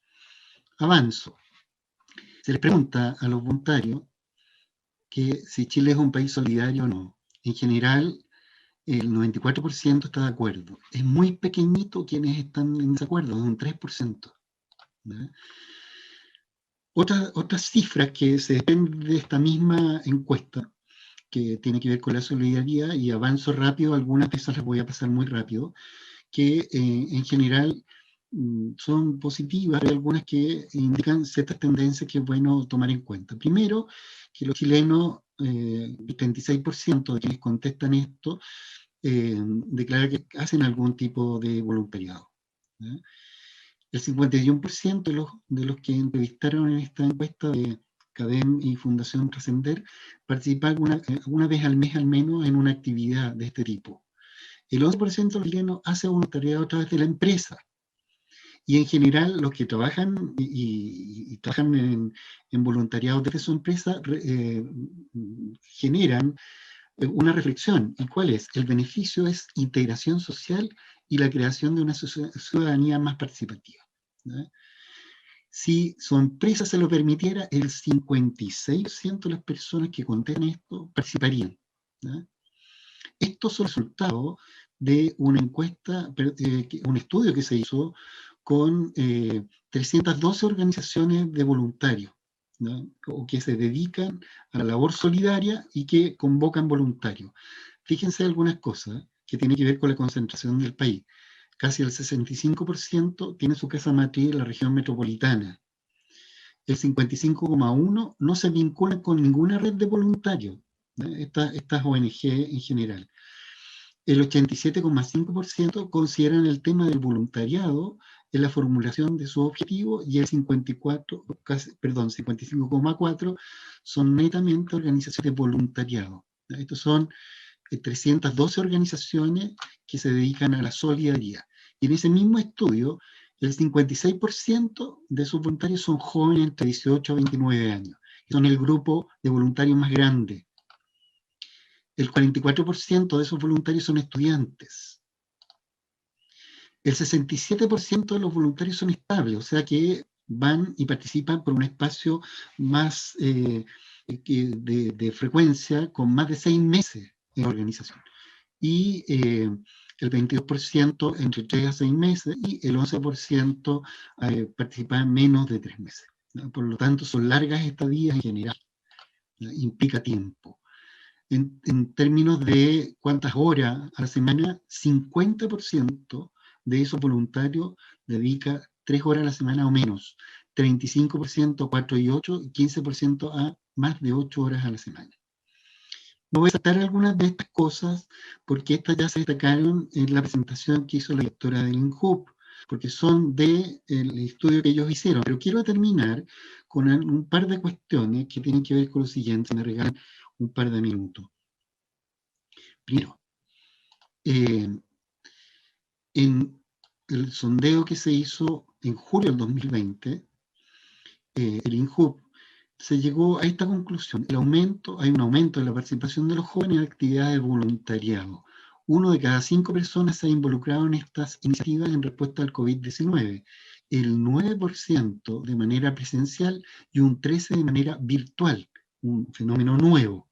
Avanzo. Se les pregunta a los voluntarios que si Chile es un país solidario o no. En general, el 94% está de acuerdo. Es muy pequeñito quienes están en desacuerdo, es un 3%. ¿Verdad? Otras cifras que se desprenden de esta misma encuesta, que tiene que ver con la solidaridad, y avanzo rápido, algunas de esas las voy a pasar muy rápido, que en general son positivas, hay algunas que indican ciertas tendencias que es bueno tomar en cuenta. Primero, que los chilenos, el 36% de quienes contestan esto, declara que hacen algún tipo de voluntariado. ¿Ya? El 51% de los que entrevistaron en esta encuesta de CADEM y Fundación Trascender participan una vez al mes al menos en una actividad de este tipo. El 11% de los chilenos hace voluntariado a través de la empresa. Y en general, los que trabajan y trabajan en voluntariado desde su empresa generan una reflexión. ¿Y cuál es? El beneficio es integración social y la creación de una ciudadanía más participativa. ¿Ya? Si su empresa se lo permitiera, el 56% de las personas que contestan esto participarían. ¿Ya? Estos son resultados de una encuesta, un estudio que se hizo con 312 organizaciones de voluntarios, ¿no? O que se dedican a la labor solidaria y que convocan voluntarios. Fíjense algunas cosas que tienen que ver con la concentración del país. Casi el 65% tiene su casa matriz en la región metropolitana. El 55,1% no se vincula con ninguna red de voluntarios, ¿no? Estas ONG en general. El 87,5% consideran el tema del voluntariado en la formulación de su objetivo, y el 55,4% son netamente organizaciones de voluntariado. Estos son 312 organizaciones que se dedican a la solidaridad. Y en ese mismo estudio, el 56% de sus voluntarios son jóvenes entre 18 a 29 años. Son el grupo de voluntarios más grande. El 44% de esos voluntarios son estudiantes. El 67% de los voluntarios son estables, o sea que van y participan por un espacio más de frecuencia, con más de 6 meses en la organización. Y el 22% entre 3 a 6 meses, y el 11% participa en menos de 3 meses. ¿No? Por lo tanto, son largas estadías en general. ¿No? Implica tiempo. En términos de cuántas horas a la semana, 50% de esos voluntarios dedica 3 horas a la semana o menos. 35% 4 y 8, y 15% a más de 8 horas a la semana. Me voy a saltar algunas de estas cosas porque estas ya se destacaron en la presentación que hizo la directora del INJUP, porque son del estudio que ellos hicieron. Pero quiero terminar con un par de cuestiones que tienen que ver con lo siguiente, si me regalan un par de minutos. Primero, en el sondeo que se hizo en julio del 2020, el INJUP, se llegó a esta conclusión: hay un aumento en la participación de los jóvenes en actividades de voluntariado. 1 de cada 5 personas se ha involucrado en estas iniciativas en respuesta al COVID-19, el 9% de manera presencial y un 13% de manera virtual, un fenómeno nuevo.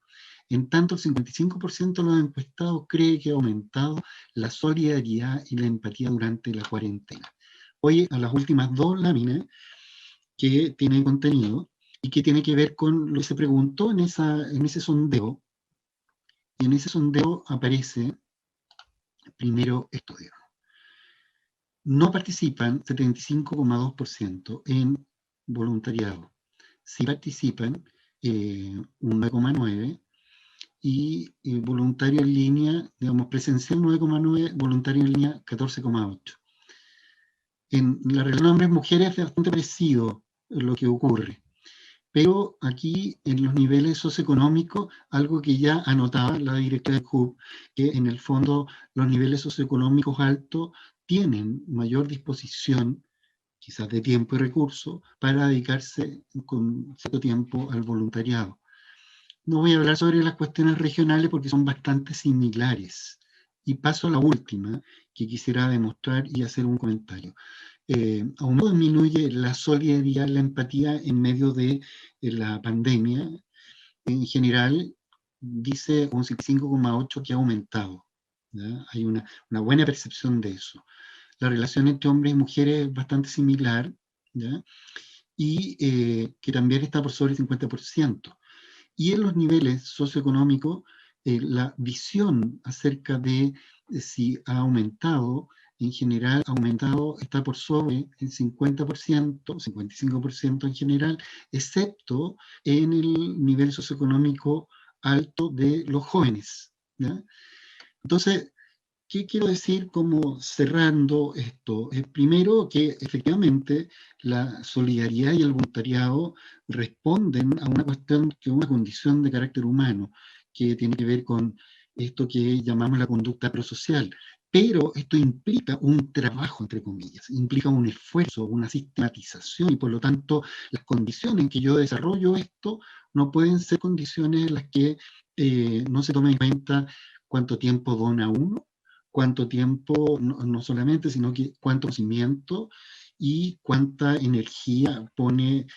En tanto, el 55% de los encuestados cree que ha aumentado la solidaridad y la empatía durante la cuarentena. Voy a las últimas 2 láminas que tienen contenido y que tiene que ver con lo que se preguntó en ese sondeo. Y en ese sondeo aparece primero esto, digamos. No participan 75,2% en voluntariado. Sí participan un 9,9%, y voluntario en línea, digamos, presencial 9,9%, voluntario en línea 14,8%. En la relación hombres-mujeres es bastante parecido lo que ocurre. Pero aquí, en los niveles socioeconómicos, algo que ya anotaba la directora de CUB, que en el fondo los niveles socioeconómicos altos tienen mayor disposición, quizás de tiempo y recursos, para dedicarse con cierto tiempo al voluntariado. No voy a hablar sobre las cuestiones regionales porque son bastante similares. Y paso a la última, que quisiera demostrar y hacer un comentario. Aún no disminuye la solidaridad, la empatía en medio de la pandemia. En general, dice un 55,8% que ha aumentado, ¿ya? Hay una buena percepción de eso. La relación entre hombres y mujeres es bastante similar, ¿ya? Y que también está por sobre el 50%. Y en los niveles socioeconómicos, la visión acerca de si ha aumentado, en general ha aumentado, está por sobre el 50%, 55% en general, excepto en el nivel socioeconómico alto de los jóvenes, ¿ya? Entonces, ¿qué quiero decir como cerrando esto? Primero, que efectivamente la solidaridad y el voluntariado responden a una cuestión, que es una condición de carácter humano, que tiene que ver con esto que llamamos la conducta prosocial. Pero esto implica un trabajo, entre comillas, implica un esfuerzo, una sistematización, y por lo tanto las condiciones en que yo desarrollo esto no pueden ser condiciones en las que no se tome en cuenta cuánto tiempo dona uno, cuánto tiempo, no solamente, sino que cuánto conocimiento y cuánta energía pone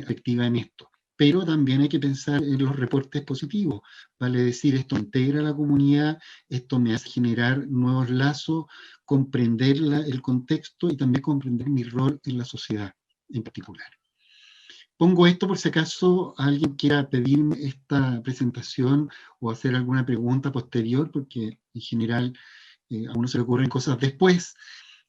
activa en esto. Pero también hay que pensar en los reportes positivos, vale decir, esto integra a la comunidad, esto me hace generar nuevos lazos, comprender el contexto y también comprender mi rol en la sociedad en particular. Pongo esto por si acaso alguien quiera pedirme esta presentación o hacer alguna pregunta posterior, porque en general a uno se le ocurren cosas después.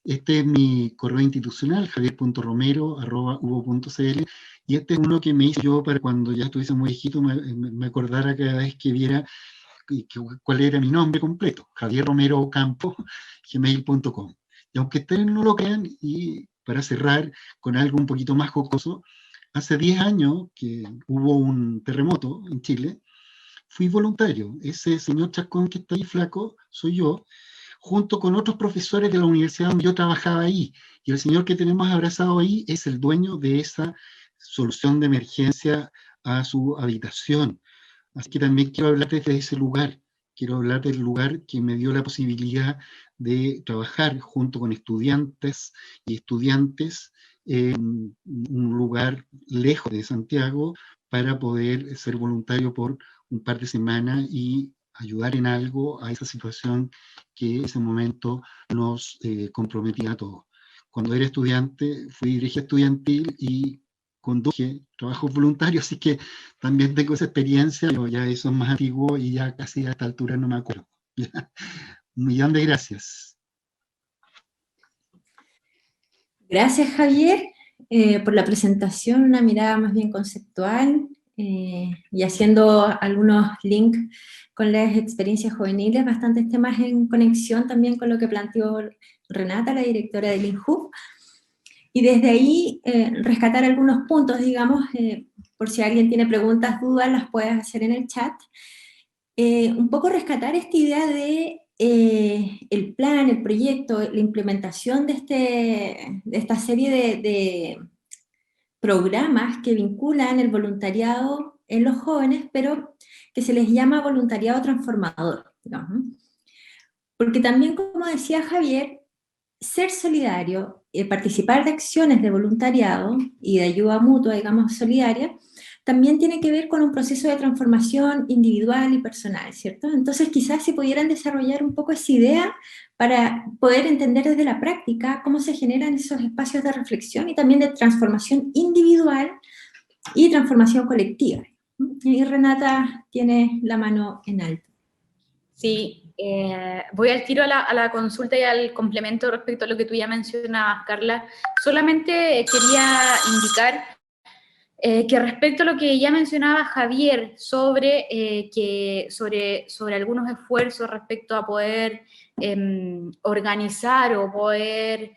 Este es mi correo institucional, javier.romero@uvo.cl, y este es uno que me hice yo para cuando ya estuviese muy viejito, me acordara cada vez que viera cuál era mi nombre completo, Javier Romero Ocampo, gmail.com. Y aunque ustedes no lo crean, y para cerrar con algo un poquito más jocoso, hace 10 años que hubo un terremoto en Chile, fui voluntario. Ese señor Chascón que está ahí flaco, soy yo, junto con otros profesores de la universidad donde yo trabajaba ahí. Y el señor que tenemos abrazado ahí es el dueño de esa solución de emergencia a su habitación. Así que también quiero hablar desde ese lugar. Quiero hablar del lugar que me dio la posibilidad de trabajar junto con estudiantes y estudiantes en un lugar lejos de Santiago para poder ser voluntario por un par de semanas y ayudar en algo a esa situación que en ese momento nos comprometía a todos. Cuando era estudiante fui dirigente estudiantil y conduje trabajos voluntarios, así que también tengo esa experiencia, pero ya eso es más antiguo y ya casi a esta altura no me acuerdo. Un millón de gracias. Gracias, Javier. por la presentación, una mirada más bien conceptual, y haciendo algunos links con las experiencias juveniles, bastantes temas en conexión también con lo que planteó Renata, la directora del INJUV, y desde ahí rescatar algunos puntos, digamos, por si alguien tiene preguntas, dudas, las puedes hacer en el chat. Un poco rescatar esta idea de el plan, el proyecto, la implementación de esta serie de programas que vinculan el voluntariado en los jóvenes, pero que se les llama voluntariado transformador, digamos. Porque también, como decía Javier, ser solidario, participar de acciones de voluntariado y de ayuda mutua, digamos, solidaria, también tiene que ver con un proceso de transformación individual y personal, ¿cierto? Entonces, quizás si pudieran desarrollar un poco esa idea para poder entender desde la práctica cómo se generan esos espacios de reflexión y también de transformación individual y transformación colectiva. Y Renata tiene la mano en alto. Sí, voy al tiro a la consulta y al complemento respecto a lo que tú ya mencionabas, Carla. Solamente quería indicar que respecto a lo que ya mencionaba Javier sobre algunos esfuerzos respecto a poder organizar o poder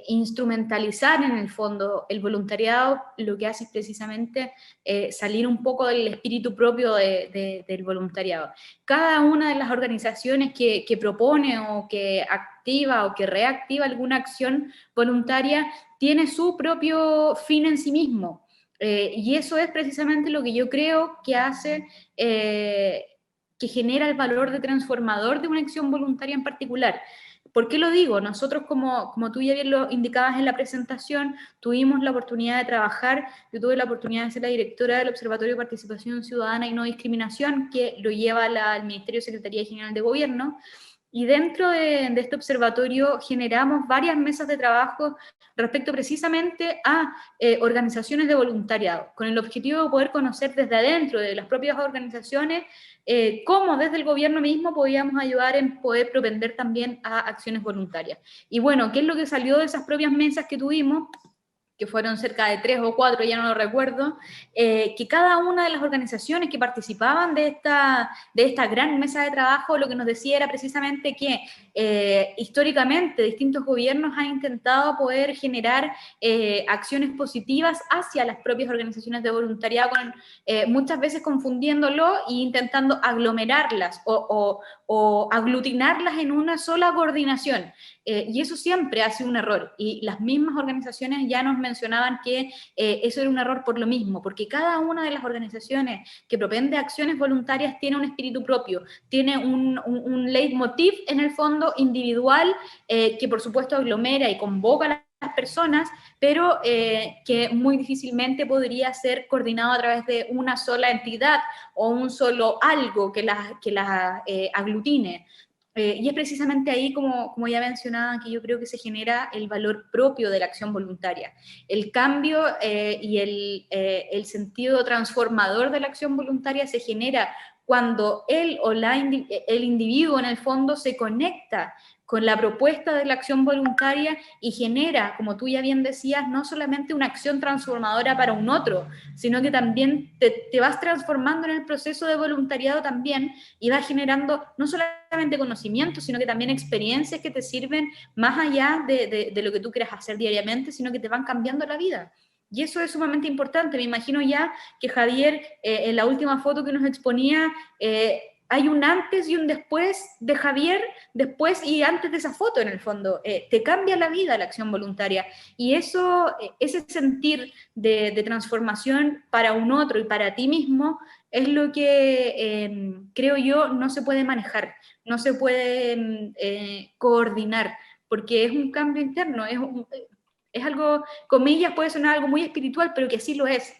instrumentalizar en el fondo el voluntariado, lo que hace es precisamente salir un poco del espíritu propio del voluntariado. Cada una de las organizaciones que propone o que activa o que reactiva alguna acción voluntaria tiene su propio fin en sí mismo. Y eso es precisamente lo que yo creo que hace, que genera el valor de transformador de una acción voluntaria en particular. ¿Por qué lo digo? Nosotros, como tú ya bien lo indicabas en la presentación, tuvimos la oportunidad de trabajar, yo tuve la oportunidad de ser la directora del Observatorio de Participación Ciudadana y No Discriminación, que lo lleva al Ministerio de Secretaría General de Gobierno, y dentro de este observatorio generamos varias mesas de trabajo respecto precisamente a organizaciones de voluntariado, con el objetivo de poder conocer desde adentro de las propias organizaciones cómo desde el gobierno mismo podíamos ayudar en poder propender también a acciones voluntarias. Y bueno, ¿qué es lo que salió de esas propias mesas que tuvimos? Que fueron cerca de 3 o 4, ya no lo recuerdo, que cada una de las organizaciones que participaban de esta gran mesa de trabajo lo que nos decía era precisamente que históricamente distintos gobiernos han intentado poder generar acciones positivas hacia las propias organizaciones de voluntariado, muchas veces confundiéndolo e intentando aglomerarlas o aglutinarlas en una sola coordinación. Y eso siempre ha sido un error, y las mismas organizaciones ya nos mencionaban que eso era un error por lo mismo, porque cada una de las organizaciones que propende acciones voluntarias tiene un espíritu propio, tiene un leitmotiv en el fondo individual, que por supuesto aglomera y convoca a las personas, pero que muy difícilmente podría ser coordinado a través de una sola entidad o un solo algo que las aglutine. Y es precisamente ahí, como ya mencionaba, que yo creo que se genera el valor propio de la acción voluntaria. El cambio y el sentido transformador de la acción voluntaria se genera cuando él o el individuo en el fondo se conecta con la propuesta de la acción voluntaria y genera, como tú ya bien decías, no solamente una acción transformadora para un otro, sino que también te vas transformando en el proceso de voluntariado también, y vas generando no solamente conocimientos, sino que también experiencias que te sirven más allá de lo que tú quieras hacer diariamente, sino que te van cambiando la vida. Y eso es sumamente importante. Me imagino ya que Javier, en la última foto que nos exponía, hay un antes y un después de Javier, después y antes de esa foto en el fondo. Te cambia la vida la acción voluntaria. Y eso, ese sentir de transformación para un otro y para ti mismo, es lo que creo yo no se puede manejar, no se puede coordinar, porque es un cambio interno, es algo, comillas, puede sonar algo muy espiritual, pero que sí lo es.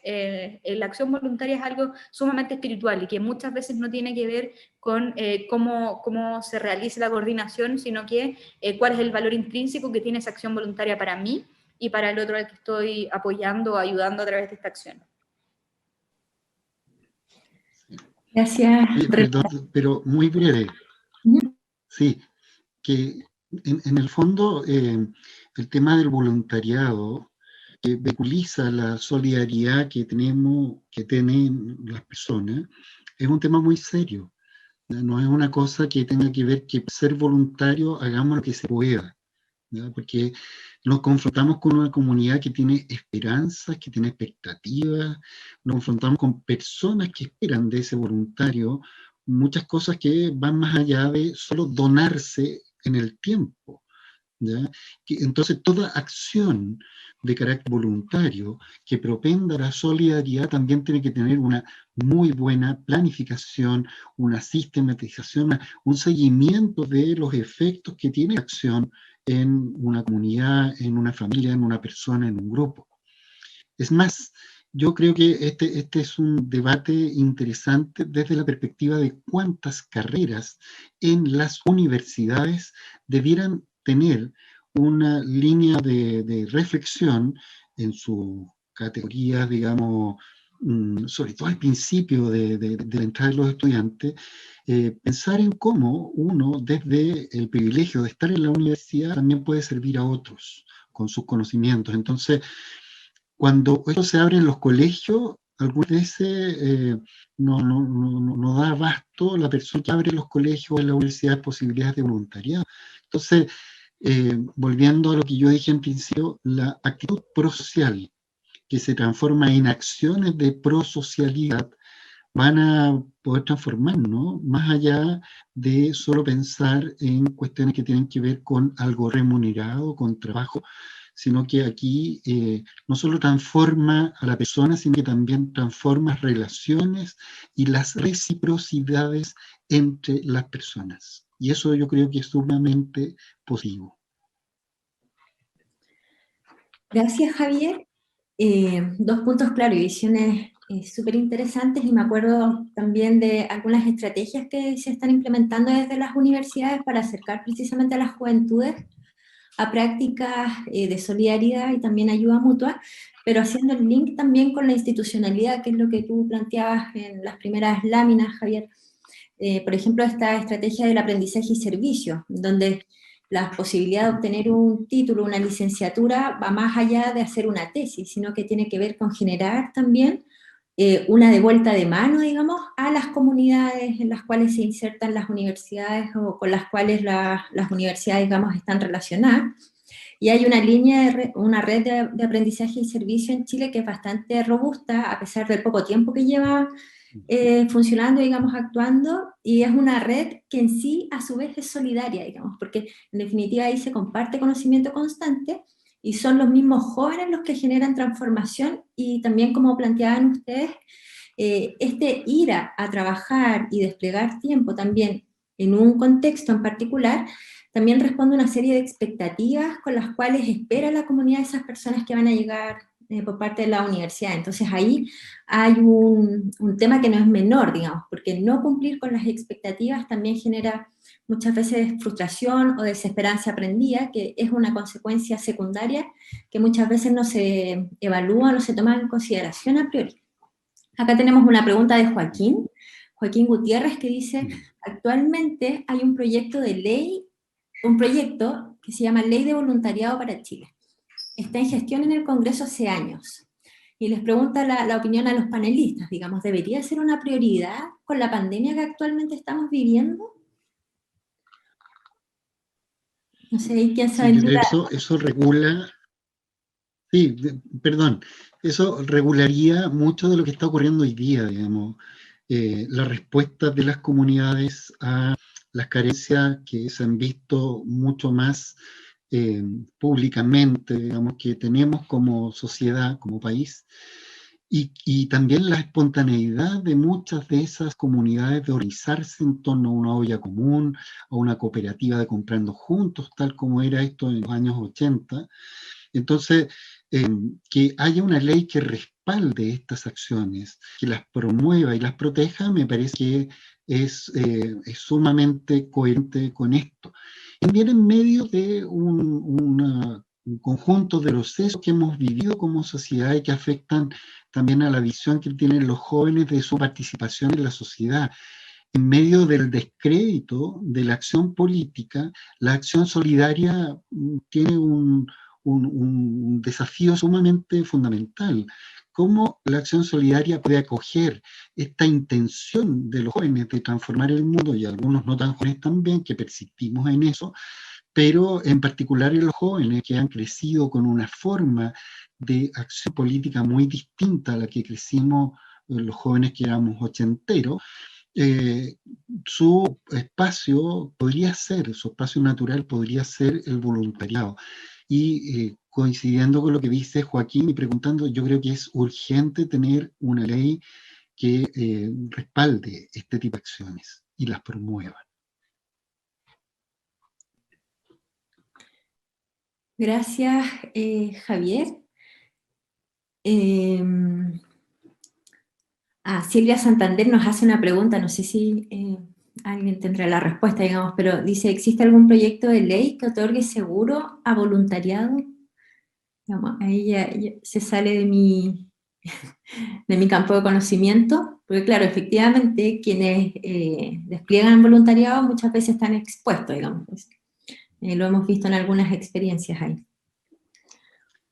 La acción voluntaria es algo sumamente espiritual y que muchas veces no tiene que ver con cómo se realiza la coordinación, sino que cuál es el valor intrínseco que tiene esa acción voluntaria para mí y para el otro al que estoy apoyando o ayudando a través de esta acción. Gracias. Perdón, pero muy breve. Sí, que en el fondo el tema del voluntariado, que vehiculiza la solidaridad que tienen las personas, es un tema muy serio. No es una cosa que tenga que ver que ser voluntario hagamos lo que se pueda, ¿ya? Porque nos confrontamos con una comunidad que tiene esperanzas, que tiene expectativas, nos confrontamos con personas que esperan de ese voluntario muchas cosas que van más allá de solo donarse en el tiempo, ¿ya? Entonces toda acción de carácter voluntario que propenda la solidaridad también tiene que tener una muy buena planificación, una sistematización, un seguimiento de los efectos que tiene la acción en una comunidad, en una familia, en una persona, en un grupo. Es más, yo creo que este es un debate interesante desde la perspectiva de cuántas carreras en las universidades debieran tener una línea de reflexión en sus categorías, digamos, sobre todo al principio de la entrada de los estudiantes, pensar en cómo uno, desde el privilegio de estar en la universidad, también puede servir a otros con sus conocimientos. Entonces, cuando esto se abre en los colegios, algunas veces no da abasto la persona que abre los colegios en la universidad posibilidades de voluntariado. Entonces, volviendo a lo que yo dije en principio, la actitud prosocial que se transforma en acciones de prosocialidad van a poder transformarnos más allá de solo pensar en cuestiones que tienen que ver con algo remunerado, con trabajo, sino que aquí no solo transforma a la persona, sino que también transforma relaciones y las reciprocidades entre las personas. Y eso yo creo que es sumamente positivo. Gracias, Javier. Dos puntos claros y visiones súper interesantes, y me acuerdo también de algunas estrategias que se están implementando desde las universidades para acercar precisamente a las juventudes a prácticas de solidaridad y también ayuda mutua, pero haciendo el link también con la institucionalidad, que es lo que tú planteabas en las primeras láminas, Javier. Por ejemplo, esta estrategia del aprendizaje y servicio, donde la posibilidad de obtener un título, una licenciatura, va más allá de hacer una tesis, sino que tiene que ver con generar también una devuelta de mano, digamos, a las comunidades en las cuales se insertan las universidades o con las cuales las universidades, digamos, están relacionadas. Y hay una línea, una red de aprendizaje y servicio en Chile que es bastante robusta, a pesar del poco tiempo que lleva funcionando, digamos, actuando, y es una red que en sí, a su vez, es solidaria, digamos, porque en definitiva ahí se comparte conocimiento constante, y son los mismos jóvenes los que generan transformación, y también, como planteaban ustedes, este ir a trabajar y desplegar tiempo también en un contexto en particular, también responde a una serie de expectativas con las cuales espera la comunidad de esas personas que van a llegar por parte de la universidad. Entonces ahí hay un tema que no es menor, digamos, porque no cumplir con las expectativas también genera muchas veces frustración o desesperanza aprendida, que es una consecuencia secundaria que muchas veces no se evalúa, no se toma en consideración a priori. Acá tenemos una pregunta de Joaquín Gutiérrez, que dice: actualmente hay un proyecto de ley, un proyecto que se llama Ley de Voluntariado para Chile. Está en gestión en el Congreso hace años. Y les pregunta la opinión a los panelistas, digamos, ¿debería ser una prioridad con la pandemia que actualmente estamos viviendo? No sé, ¿quién sabe? Sí, yo creo que eso regula, sí, perdón, eso regularía mucho de lo que está ocurriendo hoy día, digamos, la respuesta de las comunidades a las carencias que se han visto mucho más públicamente, digamos, que tenemos como sociedad, como país, y también la espontaneidad de muchas de esas comunidades de organizarse en torno a una olla común, a una cooperativa de comprando juntos, tal como era esto en los años 80. Entonces, que haya una ley que respalde estas acciones, que las promueva y las proteja, me parece que es sumamente coherente con esto. También en medio de un conjunto de procesos que hemos vivido como sociedad y que afectan también a la visión que tienen los jóvenes de su participación en la sociedad. En medio del descrédito de la acción política, la acción solidaria tiene un un desafío sumamente fundamental. ¿Cómo la acción solidaria puede acoger esta intención de los jóvenes de transformar el mundo, y algunos no tan jóvenes también, que persistimos en eso, pero en particular en los jóvenes que han crecido con una forma de acción política muy distinta a la que crecimos los jóvenes que éramos ochenteros? Su espacio natural podría ser el voluntariado. Y coincidiendo con lo que dice Joaquín y preguntando, yo creo que es urgente tener una ley que respalde este tipo de acciones y las promueva. Gracias, Javier. Silvia Santander nos hace una pregunta, no sé si alguien tendrá la respuesta, digamos, pero dice, ¿existe algún proyecto de ley que otorgue seguro a voluntariado? Digamos, ahí ya se sale de mi campo de conocimiento, porque claro, efectivamente quienes despliegan voluntariado muchas veces están expuestos, digamos, pues, lo hemos visto en algunas experiencias ahí.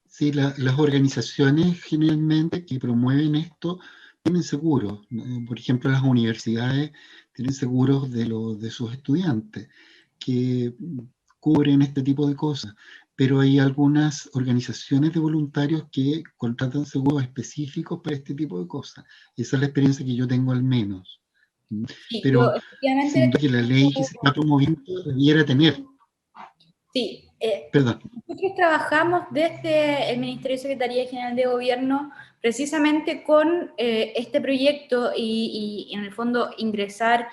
Sí, las organizaciones generalmente que promueven esto tienen seguros. Por ejemplo, las universidades tienen seguros de sus estudiantes que cubren este tipo de cosas, pero hay algunas organizaciones de voluntarios que contratan seguros específicos para este tipo de cosas. Esa es la experiencia que yo tengo al menos. Sí, pero efectivamente, sin duda que la ley que se está promoviendo debiera tener. Sí, Perdón. nosotros trabajamos desde el Ministerio de Secretaría General de Gobierno precisamente con este proyecto y en el fondo ingresar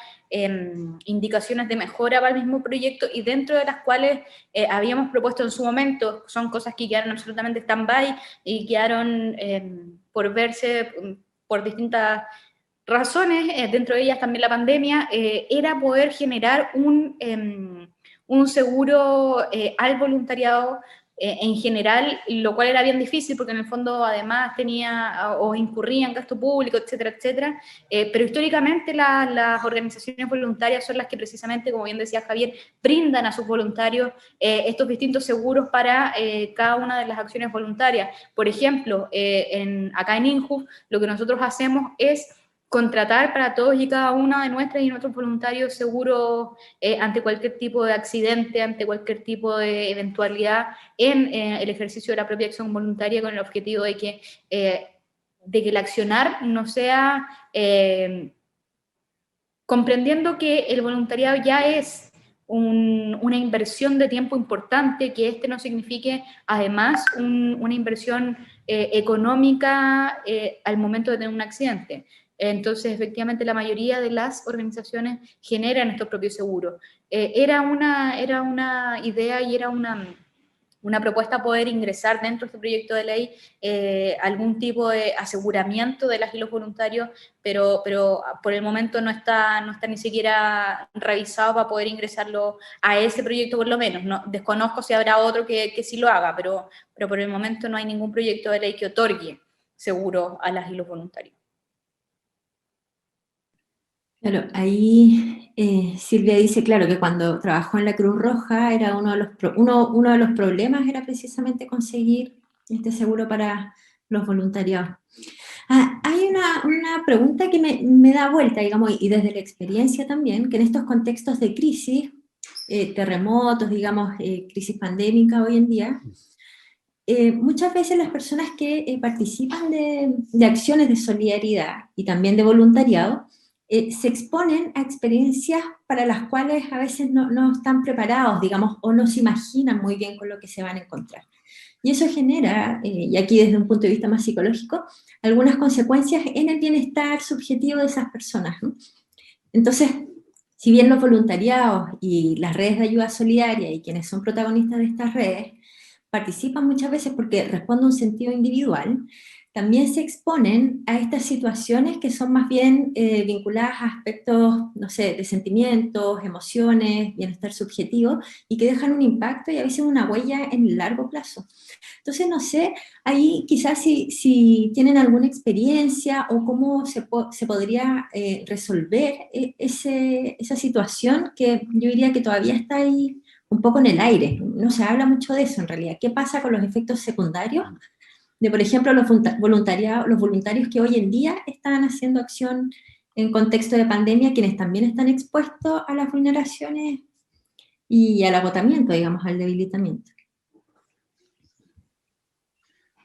indicaciones de mejora para el mismo proyecto, y dentro de las cuales habíamos propuesto en su momento, son cosas que quedaron absolutamente stand-by y quedaron por verse por distintas razones, dentro de ellas también la pandemia, era poder generar un seguro al voluntariado en general, lo cual era bien difícil porque en el fondo además tenía o incurría en gasto público, etcétera, etcétera, pero históricamente las organizaciones voluntarias son las que precisamente, como bien decía Javier, brindan a sus voluntarios estos distintos seguros para cada una de las acciones voluntarias. Por ejemplo, acá en INJU lo que nosotros hacemos es contratar para todos y cada una de nuestras y nuestros voluntarios seguros ante cualquier tipo de accidente, ante cualquier tipo de eventualidad en el ejercicio de la propia acción voluntaria, con el objetivo de que el accionar no sea comprendiendo que el voluntariado ya es una inversión de tiempo importante, que no signifique además una inversión económica al momento de tener un accidente. Entonces, efectivamente, la mayoría de las organizaciones generan estos propios seguros. Era una idea y era una propuesta poder ingresar dentro de este proyecto de ley algún tipo de aseguramiento de las y los voluntarios, pero por el momento no está ni siquiera revisado para poder ingresarlo a ese proyecto por lo menos. No, desconozco si habrá otro que sí lo haga, pero por el momento no hay ningún proyecto de ley que otorgue seguro a las y los voluntarios. Claro, ahí Silvia dice, claro, que cuando trabajó en la Cruz Roja era uno de los problemas era precisamente conseguir este seguro para los voluntariados. Hay una pregunta que me da vuelta, digamos, y desde la experiencia también, que en estos contextos de crisis, terremotos, digamos, crisis pandémica hoy en día, muchas veces las personas que participan de acciones de solidaridad y también de voluntariado, se exponen a experiencias para las cuales a veces no están preparados, digamos, o no se imaginan muy bien con lo que se van a encontrar. Y eso genera, y aquí desde un punto de vista más psicológico, algunas consecuencias en el bienestar subjetivo de esas personas, ¿no? Entonces, si bien los voluntariados y las redes de ayuda solidaria y quienes son protagonistas de estas redes participan muchas veces porque responden a un sentido individual, también se exponen a estas situaciones que son más bien vinculadas a aspectos, no sé, de sentimientos, emociones, bienestar subjetivo, y que dejan un impacto y a veces una huella en el largo plazo. Entonces, no sé, ahí quizás si tienen alguna experiencia o cómo se podría resolver esa situación que yo diría que todavía está ahí un poco en el aire, no se habla mucho de eso en realidad. ¿Qué pasa con los efectos secundarios de, por ejemplo, los voluntarios que hoy en día están haciendo acción en contexto de pandemia, quienes también están expuestos a las vulneraciones y al agotamiento, digamos, al debilitamiento?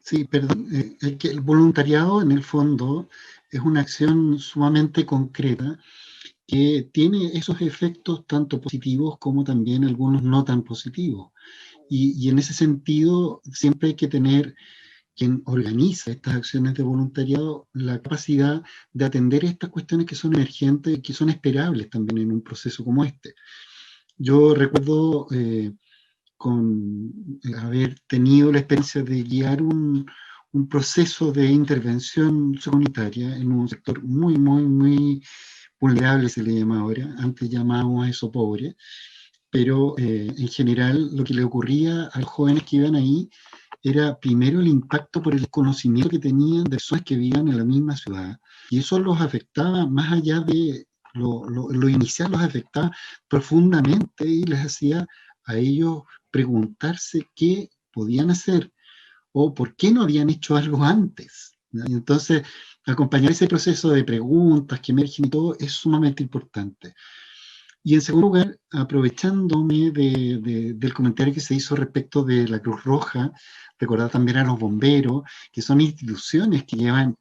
Sí, perdón, que el voluntariado en el fondo es una acción sumamente concreta que tiene esos efectos tanto positivos como también algunos no tan positivos. Y en ese sentido, siempre hay que tener quien organiza estas acciones de voluntariado la capacidad de atender estas cuestiones que son emergentes y que son esperables también en un proceso como este. Yo recuerdo haber tenido la experiencia de guiar un proceso de intervención comunitaria en un sector muy, muy, muy vulnerable, se le llama ahora, antes llamábamos a eso pobre, pero en general lo que le ocurría a los jóvenes que iban ahí era primero el impacto por el conocimiento que tenían de personas que vivían en la misma ciudad, y eso los afectaba más allá de lo inicial, los afectaba profundamente y les hacía a ellos preguntarse qué podían hacer o por qué no habían hecho algo antes. Y entonces, acompañar ese proceso de preguntas que emergen y todo es sumamente importante. Y en segundo lugar, aprovechándome del comentario que se hizo respecto de la Cruz Roja, recordar también a los bomberos, que son instituciones que llevan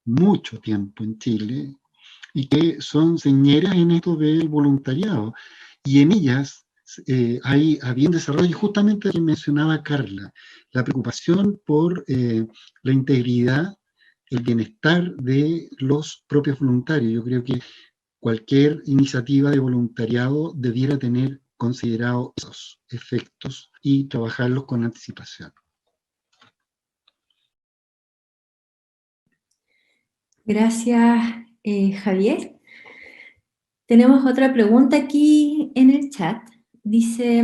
mucho tiempo en Chile y que son señeras en esto del voluntariado. Y en ellas había un desarrollo justamente que mencionaba Carla, la preocupación por la integridad, el bienestar de los propios voluntarios. Yo creo que cualquier iniciativa de voluntariado debiera tener considerado esos efectos y trabajarlos con anticipación. Gracias, Javier. Tenemos otra pregunta aquí en el chat. Dice,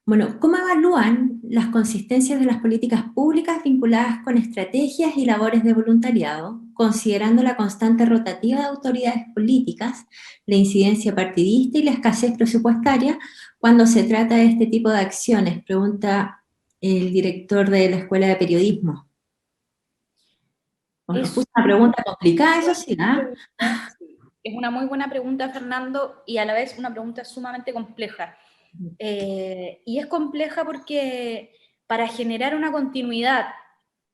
bueno, ¿cómo evalúan las consistencias de las políticas públicas vinculadas con estrategias y labores de voluntariado, considerando la constante rotativa de autoridades políticas, la incidencia partidista y la escasez presupuestaria cuando se trata de este tipo de acciones? Pregunta el director de la Escuela de Periodismo. Nos puso una pregunta complicada, eso sí, ¿no? Es una muy buena pregunta, Fernando, y a la vez una pregunta sumamente compleja. Y es compleja porque para generar una continuidad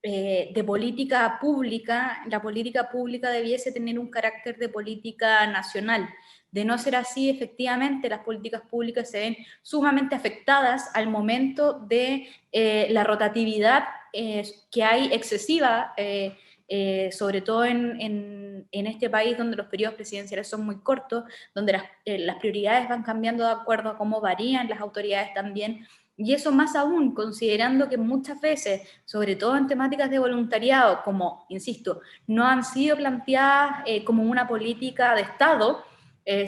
de política pública, la política pública debiese tener un carácter de política nacional. De no ser así, efectivamente, las políticas públicas se ven sumamente afectadas al momento de la rotatividad que hay excesiva, sobre todo en este país donde los periodos presidenciales son muy cortos, donde las prioridades van cambiando de acuerdo a cómo varían las autoridades también. Y eso más aún, considerando que muchas veces, sobre todo en temáticas de voluntariado, como, insisto, no han sido planteadas como una política de Estado,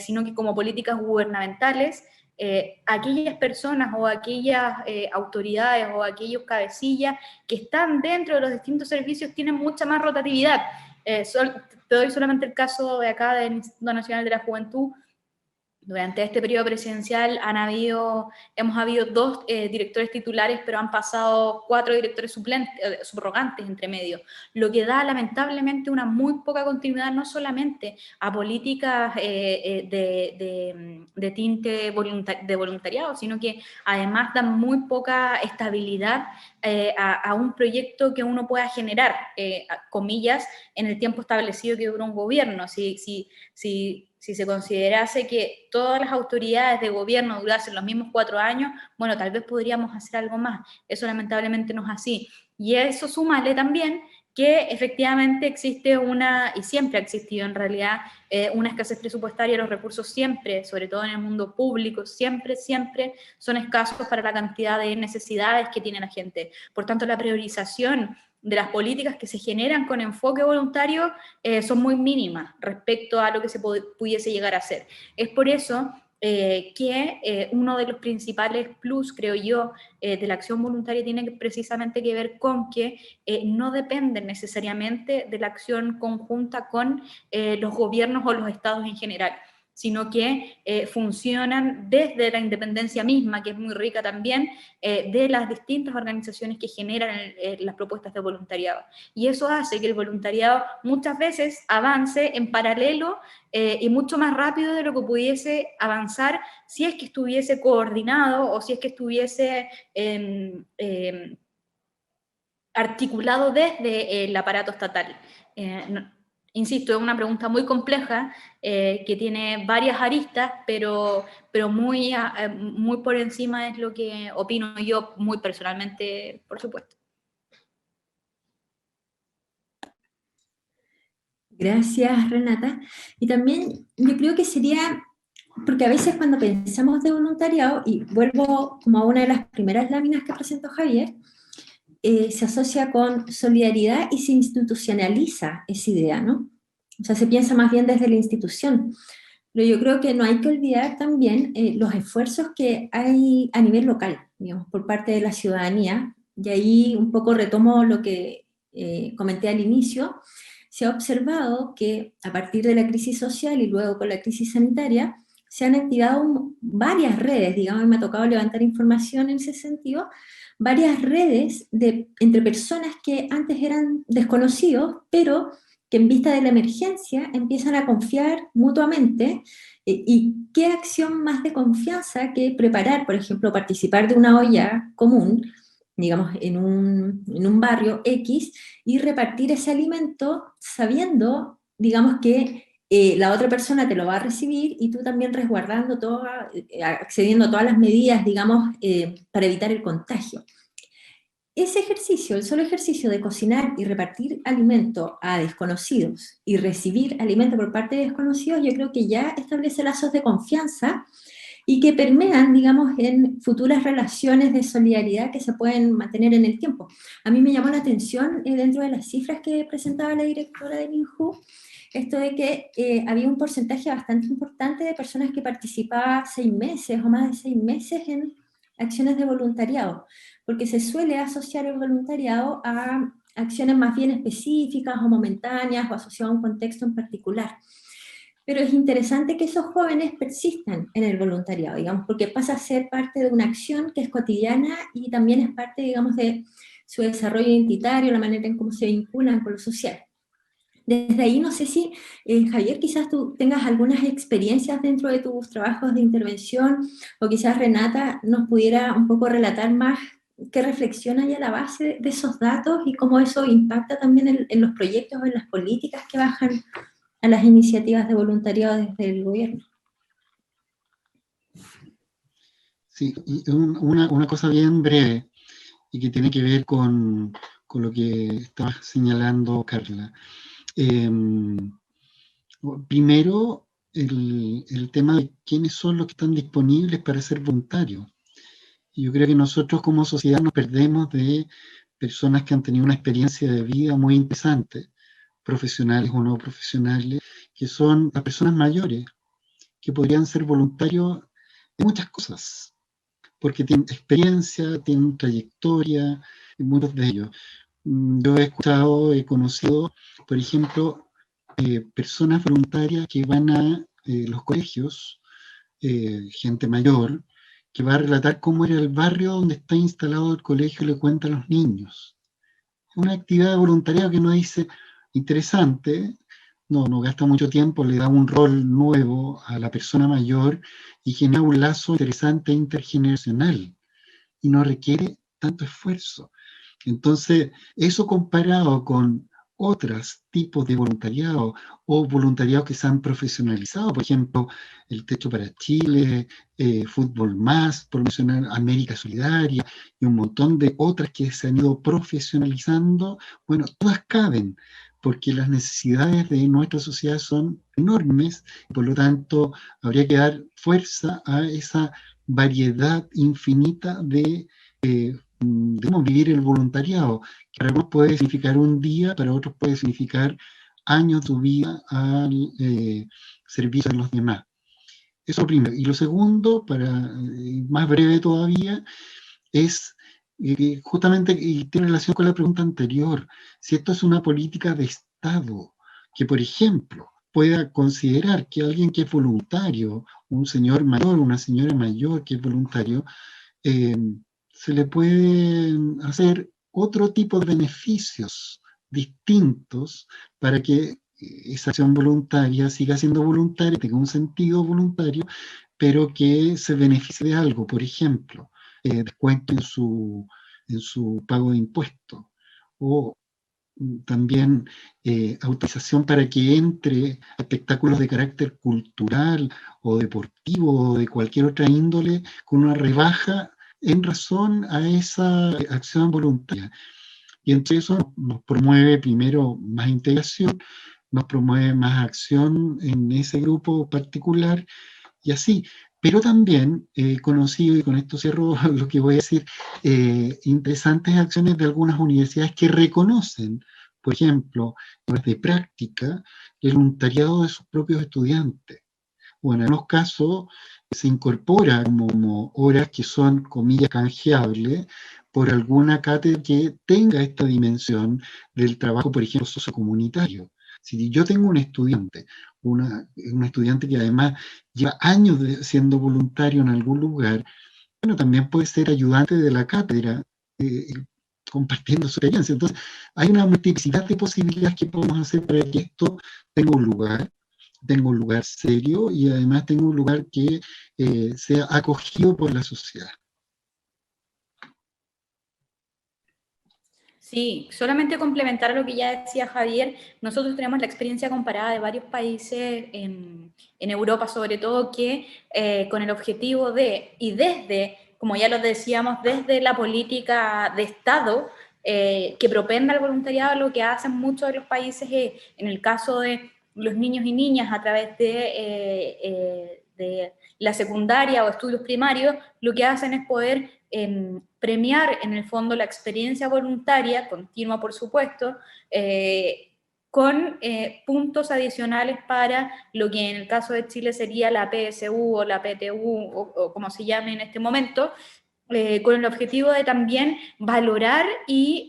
sino que como políticas gubernamentales, aquellas personas o aquellas autoridades o aquellos cabecillas que están dentro de los distintos servicios tienen mucha más rotatividad. Te doy solamente el caso de acá del Instituto Nacional de la Juventud. Durante este periodo presidencial hemos habido 2 directores titulares, pero han pasado 4 directores subrogantes entre medio, lo que da lamentablemente una muy poca continuidad no solamente a políticas de tinte de voluntariado, sino que además dan muy poca estabilidad a un proyecto que uno pueda generar, comillas, en el tiempo establecido que dura un gobierno. Si se considerase que todas las autoridades de gobierno durasen los mismos 4 años, bueno, tal vez podríamos hacer algo más. Eso lamentablemente no es así. Y eso súmale también que efectivamente existe y siempre ha existido en realidad, una escasez presupuestaria. Los recursos siempre, sobre todo en el mundo público, siempre son escasos para la cantidad de necesidades que tiene la gente. Por tanto, la priorización de las políticas que se generan con enfoque voluntario son muy mínimas respecto a lo que se pudiese llegar a hacer. Es por eso que uno de los principales plus, creo yo, de la acción voluntaria tiene precisamente que ver con que no dependen necesariamente de la acción conjunta con los gobiernos o los estados en general, sino que funcionan desde la independencia misma, que es muy rica también, de las distintas organizaciones que generan las propuestas de voluntariado. Y eso hace que el voluntariado muchas veces avance en paralelo y mucho más rápido de lo que pudiese avanzar si es que estuviese coordinado o si es que estuviese articulado desde el aparato estatal. Insisto, es una pregunta muy compleja que tiene varias aristas, pero muy por encima es lo que opino yo muy personalmente, por supuesto. Gracias, Renata. Y también yo creo que sería, porque a veces cuando pensamos de voluntariado, y vuelvo como a una de las primeras láminas que presentó Javier, se asocia con solidaridad y se institucionaliza esa idea, ¿no? O sea, se piensa más bien desde la institución. Pero yo creo que no hay que olvidar también los esfuerzos que hay a nivel local, digamos, por parte de la ciudadanía, y ahí un poco retomo lo que comenté al inicio. Se ha observado que a partir de la crisis social y luego con la crisis sanitaria, se han activado varias redes, digamos, me ha tocado levantar información en ese sentido, varias redes entre personas que antes eran desconocidos, pero que en vista de la emergencia empiezan a confiar mutuamente. ¿Y qué acción más de confianza que preparar, por ejemplo, participar de una olla común, digamos, en un barrio X, y repartir ese alimento sabiendo, digamos, que la otra persona te lo va a recibir y tú también resguardando accediendo a todas las medidas, digamos, para evitar el contagio? Ese ejercicio, el solo ejercicio de cocinar y repartir alimento a desconocidos y recibir alimento por parte de desconocidos, yo creo que ya establece lazos de confianza y que permean, digamos, en futuras relaciones de solidaridad que se pueden mantener en el tiempo. A mí me llamó la atención, dentro de las cifras que presentaba la directora del INJU, esto de que había un porcentaje bastante importante de personas que participaban 6 meses o más de 6 meses en acciones de voluntariado, porque se suele asociar el voluntariado a acciones más bien específicas o momentáneas o asociadas a un contexto en particular. Pero es interesante que esos jóvenes persistan en el voluntariado, digamos, porque pasa a ser parte de una acción que es cotidiana y también es parte, digamos, de su desarrollo identitario, la manera en cómo se vinculan con lo social. Desde ahí no sé si, Javier, quizás tú tengas algunas experiencias dentro de tus trabajos de intervención, o quizás Renata nos pudiera un poco relatar más qué reflexión hay a la base de esos datos y cómo eso impacta también en los proyectos o en las políticas que bajan a las iniciativas de voluntariado desde el gobierno. Sí, y una cosa bien breve y que tiene que ver con lo que estaba señalando Carla. Primero, el tema de quiénes son los que están disponibles para ser voluntarios. Y yo creo que nosotros como sociedad nos perdemos de personas que han tenido una experiencia de vida muy interesante, profesionales o no profesionales, que son las personas mayores, que podrían ser voluntarios en muchas cosas, porque tienen experiencia, tienen trayectoria, y muchos de ellos. Yo he escuchado, he conocido, por ejemplo, personas voluntarias que van a los colegios, gente mayor, que va a relatar cómo era el barrio donde está instalado el colegio y le cuenta a los niños. Una actividad de voluntariado que uno dice interesante, no gasta mucho tiempo, le da un rol nuevo a la persona mayor y genera un lazo interesante intergeneracional y no requiere tanto esfuerzo. Entonces, eso comparado con otros tipos de voluntariado o voluntariado que se han profesionalizado, por ejemplo, el Techo para Chile, Fútbol Más, por mencionar América Solidaria y un montón de otras que se han ido profesionalizando, bueno, todas caben, porque las necesidades de nuestra sociedad son enormes, y por lo tanto habría que dar fuerza a esa variedad infinita de vivir el voluntariado, que para algunos puede significar un día, para otros puede significar años de tu vida al servicio de los demás. Eso primero. Y lo segundo, más breve todavía, es justamente, y tiene relación con la pregunta anterior, si esto es una política de Estado, que por ejemplo, pueda considerar que alguien que es voluntario, un señor mayor, una señora mayor que es voluntario, se le pueden hacer otro tipo de beneficios distintos para que esa acción voluntaria siga siendo voluntaria, tenga un sentido voluntario, pero que se beneficie de algo. Por ejemplo, descuento en su pago de impuestos, o también autorización para que entre a espectáculos de carácter cultural o deportivo o de cualquier otra índole con una rebaja en razón a esa acción voluntaria. Y entre eso nos promueve primero más integración, nos promueve más acción en ese grupo particular y así. Pero también he conocido, y con esto cierro lo que voy a decir, interesantes acciones de algunas universidades que reconocen, por ejemplo, de práctica, el voluntariado de sus propios estudiantes. O en algunos casos se incorpora como horas que son, comillas, canjeables por alguna cátedra que tenga esta dimensión del trabajo, por ejemplo, sociocomunitario. Si yo tengo un estudiante, un estudiante que además lleva años siendo voluntario en algún lugar, bueno, también puede ser ayudante de la cátedra, compartiendo su experiencia. Entonces, hay una multiplicidad de posibilidades que podemos hacer para que esto tenga un lugar serio y además tenga un lugar que sea acogido por la sociedad. Sí, solamente complementar lo que ya decía Javier, nosotros tenemos la experiencia comparada de varios países en Europa sobre todo, que con el objetivo de, y desde, como ya lo decíamos, desde la política de Estado, que propenda el voluntariado, lo que hacen muchos de los países es, en el caso de los niños y niñas a través de la secundaria o estudios primarios, lo que hacen es poder premiar en el fondo la experiencia voluntaria, continua por supuesto, con puntos adicionales para lo que en el caso de Chile sería la PSU o la PTU o como se llame en este momento, con el objetivo de también valorar y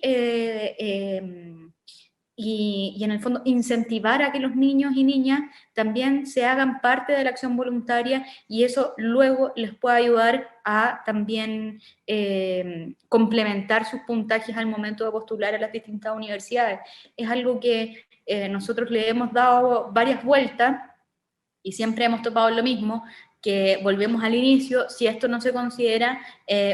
en el fondo incentivar a que los niños y niñas también se hagan parte de la acción voluntaria y eso luego les puede ayudar a también complementar sus puntajes al momento de postular a las distintas universidades. Es algo que nosotros le hemos dado varias vueltas y siempre hemos topado lo mismo, que volvemos al inicio, si esto no se considera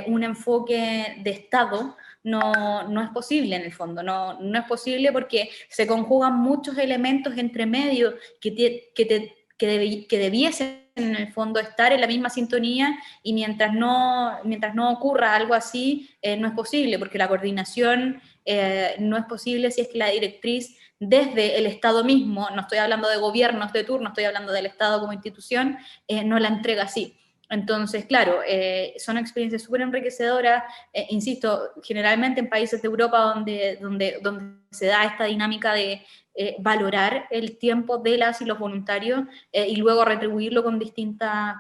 un enfoque de Estado, no es posible en el fondo, no es posible porque se conjugan muchos elementos entre medio que debiesen en el fondo estar en la misma sintonía y mientras no ocurra algo así, no es posible, porque la coordinación no es posible si es que la directriz desde el Estado mismo, no estoy hablando de gobiernos de turno, estoy hablando del Estado como institución, no la entrega así. Entonces, claro, son experiencias súper enriquecedoras, insisto, generalmente en países de Europa donde se da esta dinámica de valorar el tiempo de las y los voluntarios y luego retribuirlo con distintas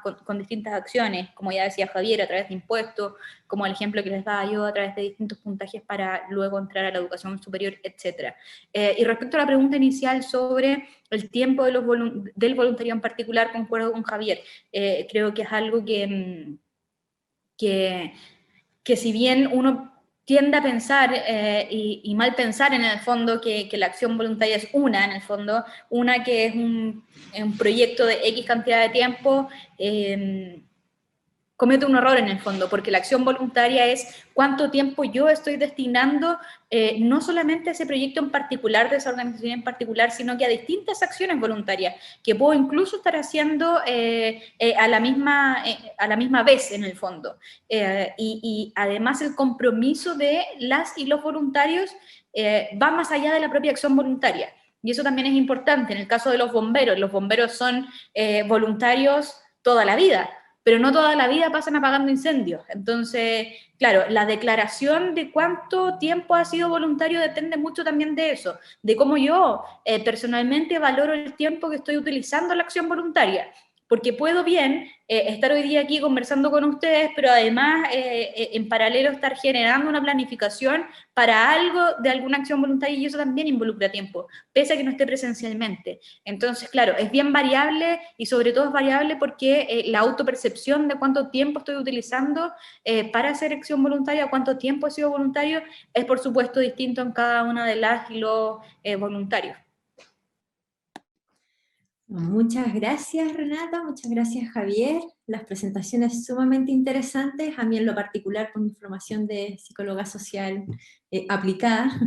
acciones, como ya decía Javier, a través de impuestos, como el ejemplo que les daba yo, a través de distintos puntajes para luego entrar a la educación superior, etc. Y respecto a la pregunta inicial sobre el tiempo del voluntariado en particular, concuerdo con Javier. Creo que es algo que si bien uno tiende a pensar y mal pensar en el fondo que la acción voluntaria es en el fondo, una que es un proyecto de X cantidad de tiempo, comete un error en el fondo, porque la acción voluntaria es cuánto tiempo yo estoy destinando, no solamente a ese proyecto en particular, de esa organización en particular, sino que a distintas acciones voluntarias, que puedo incluso estar haciendo a la misma vez en el fondo. Y además el compromiso de las y los voluntarios va más allá de la propia acción voluntaria. Y eso también es importante. En el caso de los bomberos son voluntarios toda la vida, pero no toda la vida pasan apagando incendios. Entonces, claro, la declaración de cuánto tiempo ha sido voluntario depende mucho también de eso, de cómo yo personalmente valoro el tiempo que estoy utilizando en la acción voluntaria. porque puedo bien estar hoy día aquí conversando con ustedes, pero además en paralelo estar generando una planificación para algo de alguna acción voluntaria, y eso también involucra tiempo, pese a que no esté presencialmente. Entonces, claro, es bien variable, y sobre todo es variable porque la autopercepción de cuánto tiempo estoy utilizando para hacer acción voluntaria, cuánto tiempo he sido voluntario, es por supuesto distinto en cada una de las y los voluntarios. Muchas gracias, Renata, muchas gracias, Javier. Las presentaciones sumamente interesantes, a mí en lo particular con mi formación de psicóloga social aplicada.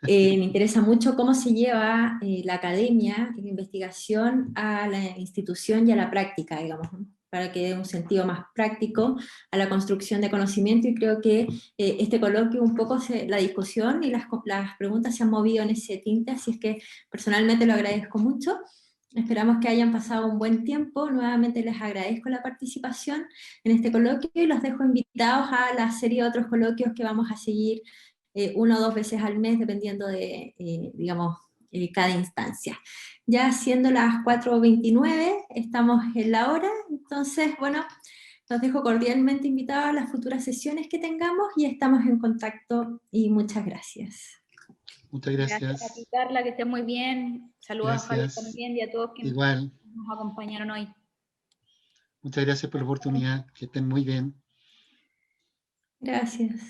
Me interesa mucho cómo se lleva la academia y la investigación a la institución y a la práctica, digamos, ¿no? Para que dé un sentido más práctico a la construcción de conocimiento, y creo que este coloquio un poco la discusión y las preguntas se han movido en ese tinte, así es que personalmente lo agradezco mucho. Esperamos que hayan pasado un buen tiempo. Nuevamente les agradezco la participación en este coloquio y los dejo invitados a la serie de otros coloquios que vamos a seguir 1 o 2 veces al mes, dependiendo de, digamos, cada instancia. Ya siendo las 4:29, estamos en la hora, entonces, bueno, los dejo cordialmente invitados a las futuras sesiones que tengamos y estamos en contacto, y muchas gracias. Muchas gracias. Gracias a ti, Carla, que estés muy bien. Saludos a Javier también y a todos quienes nos acompañaron hoy. Muchas gracias por la oportunidad, que estén muy bien. Gracias.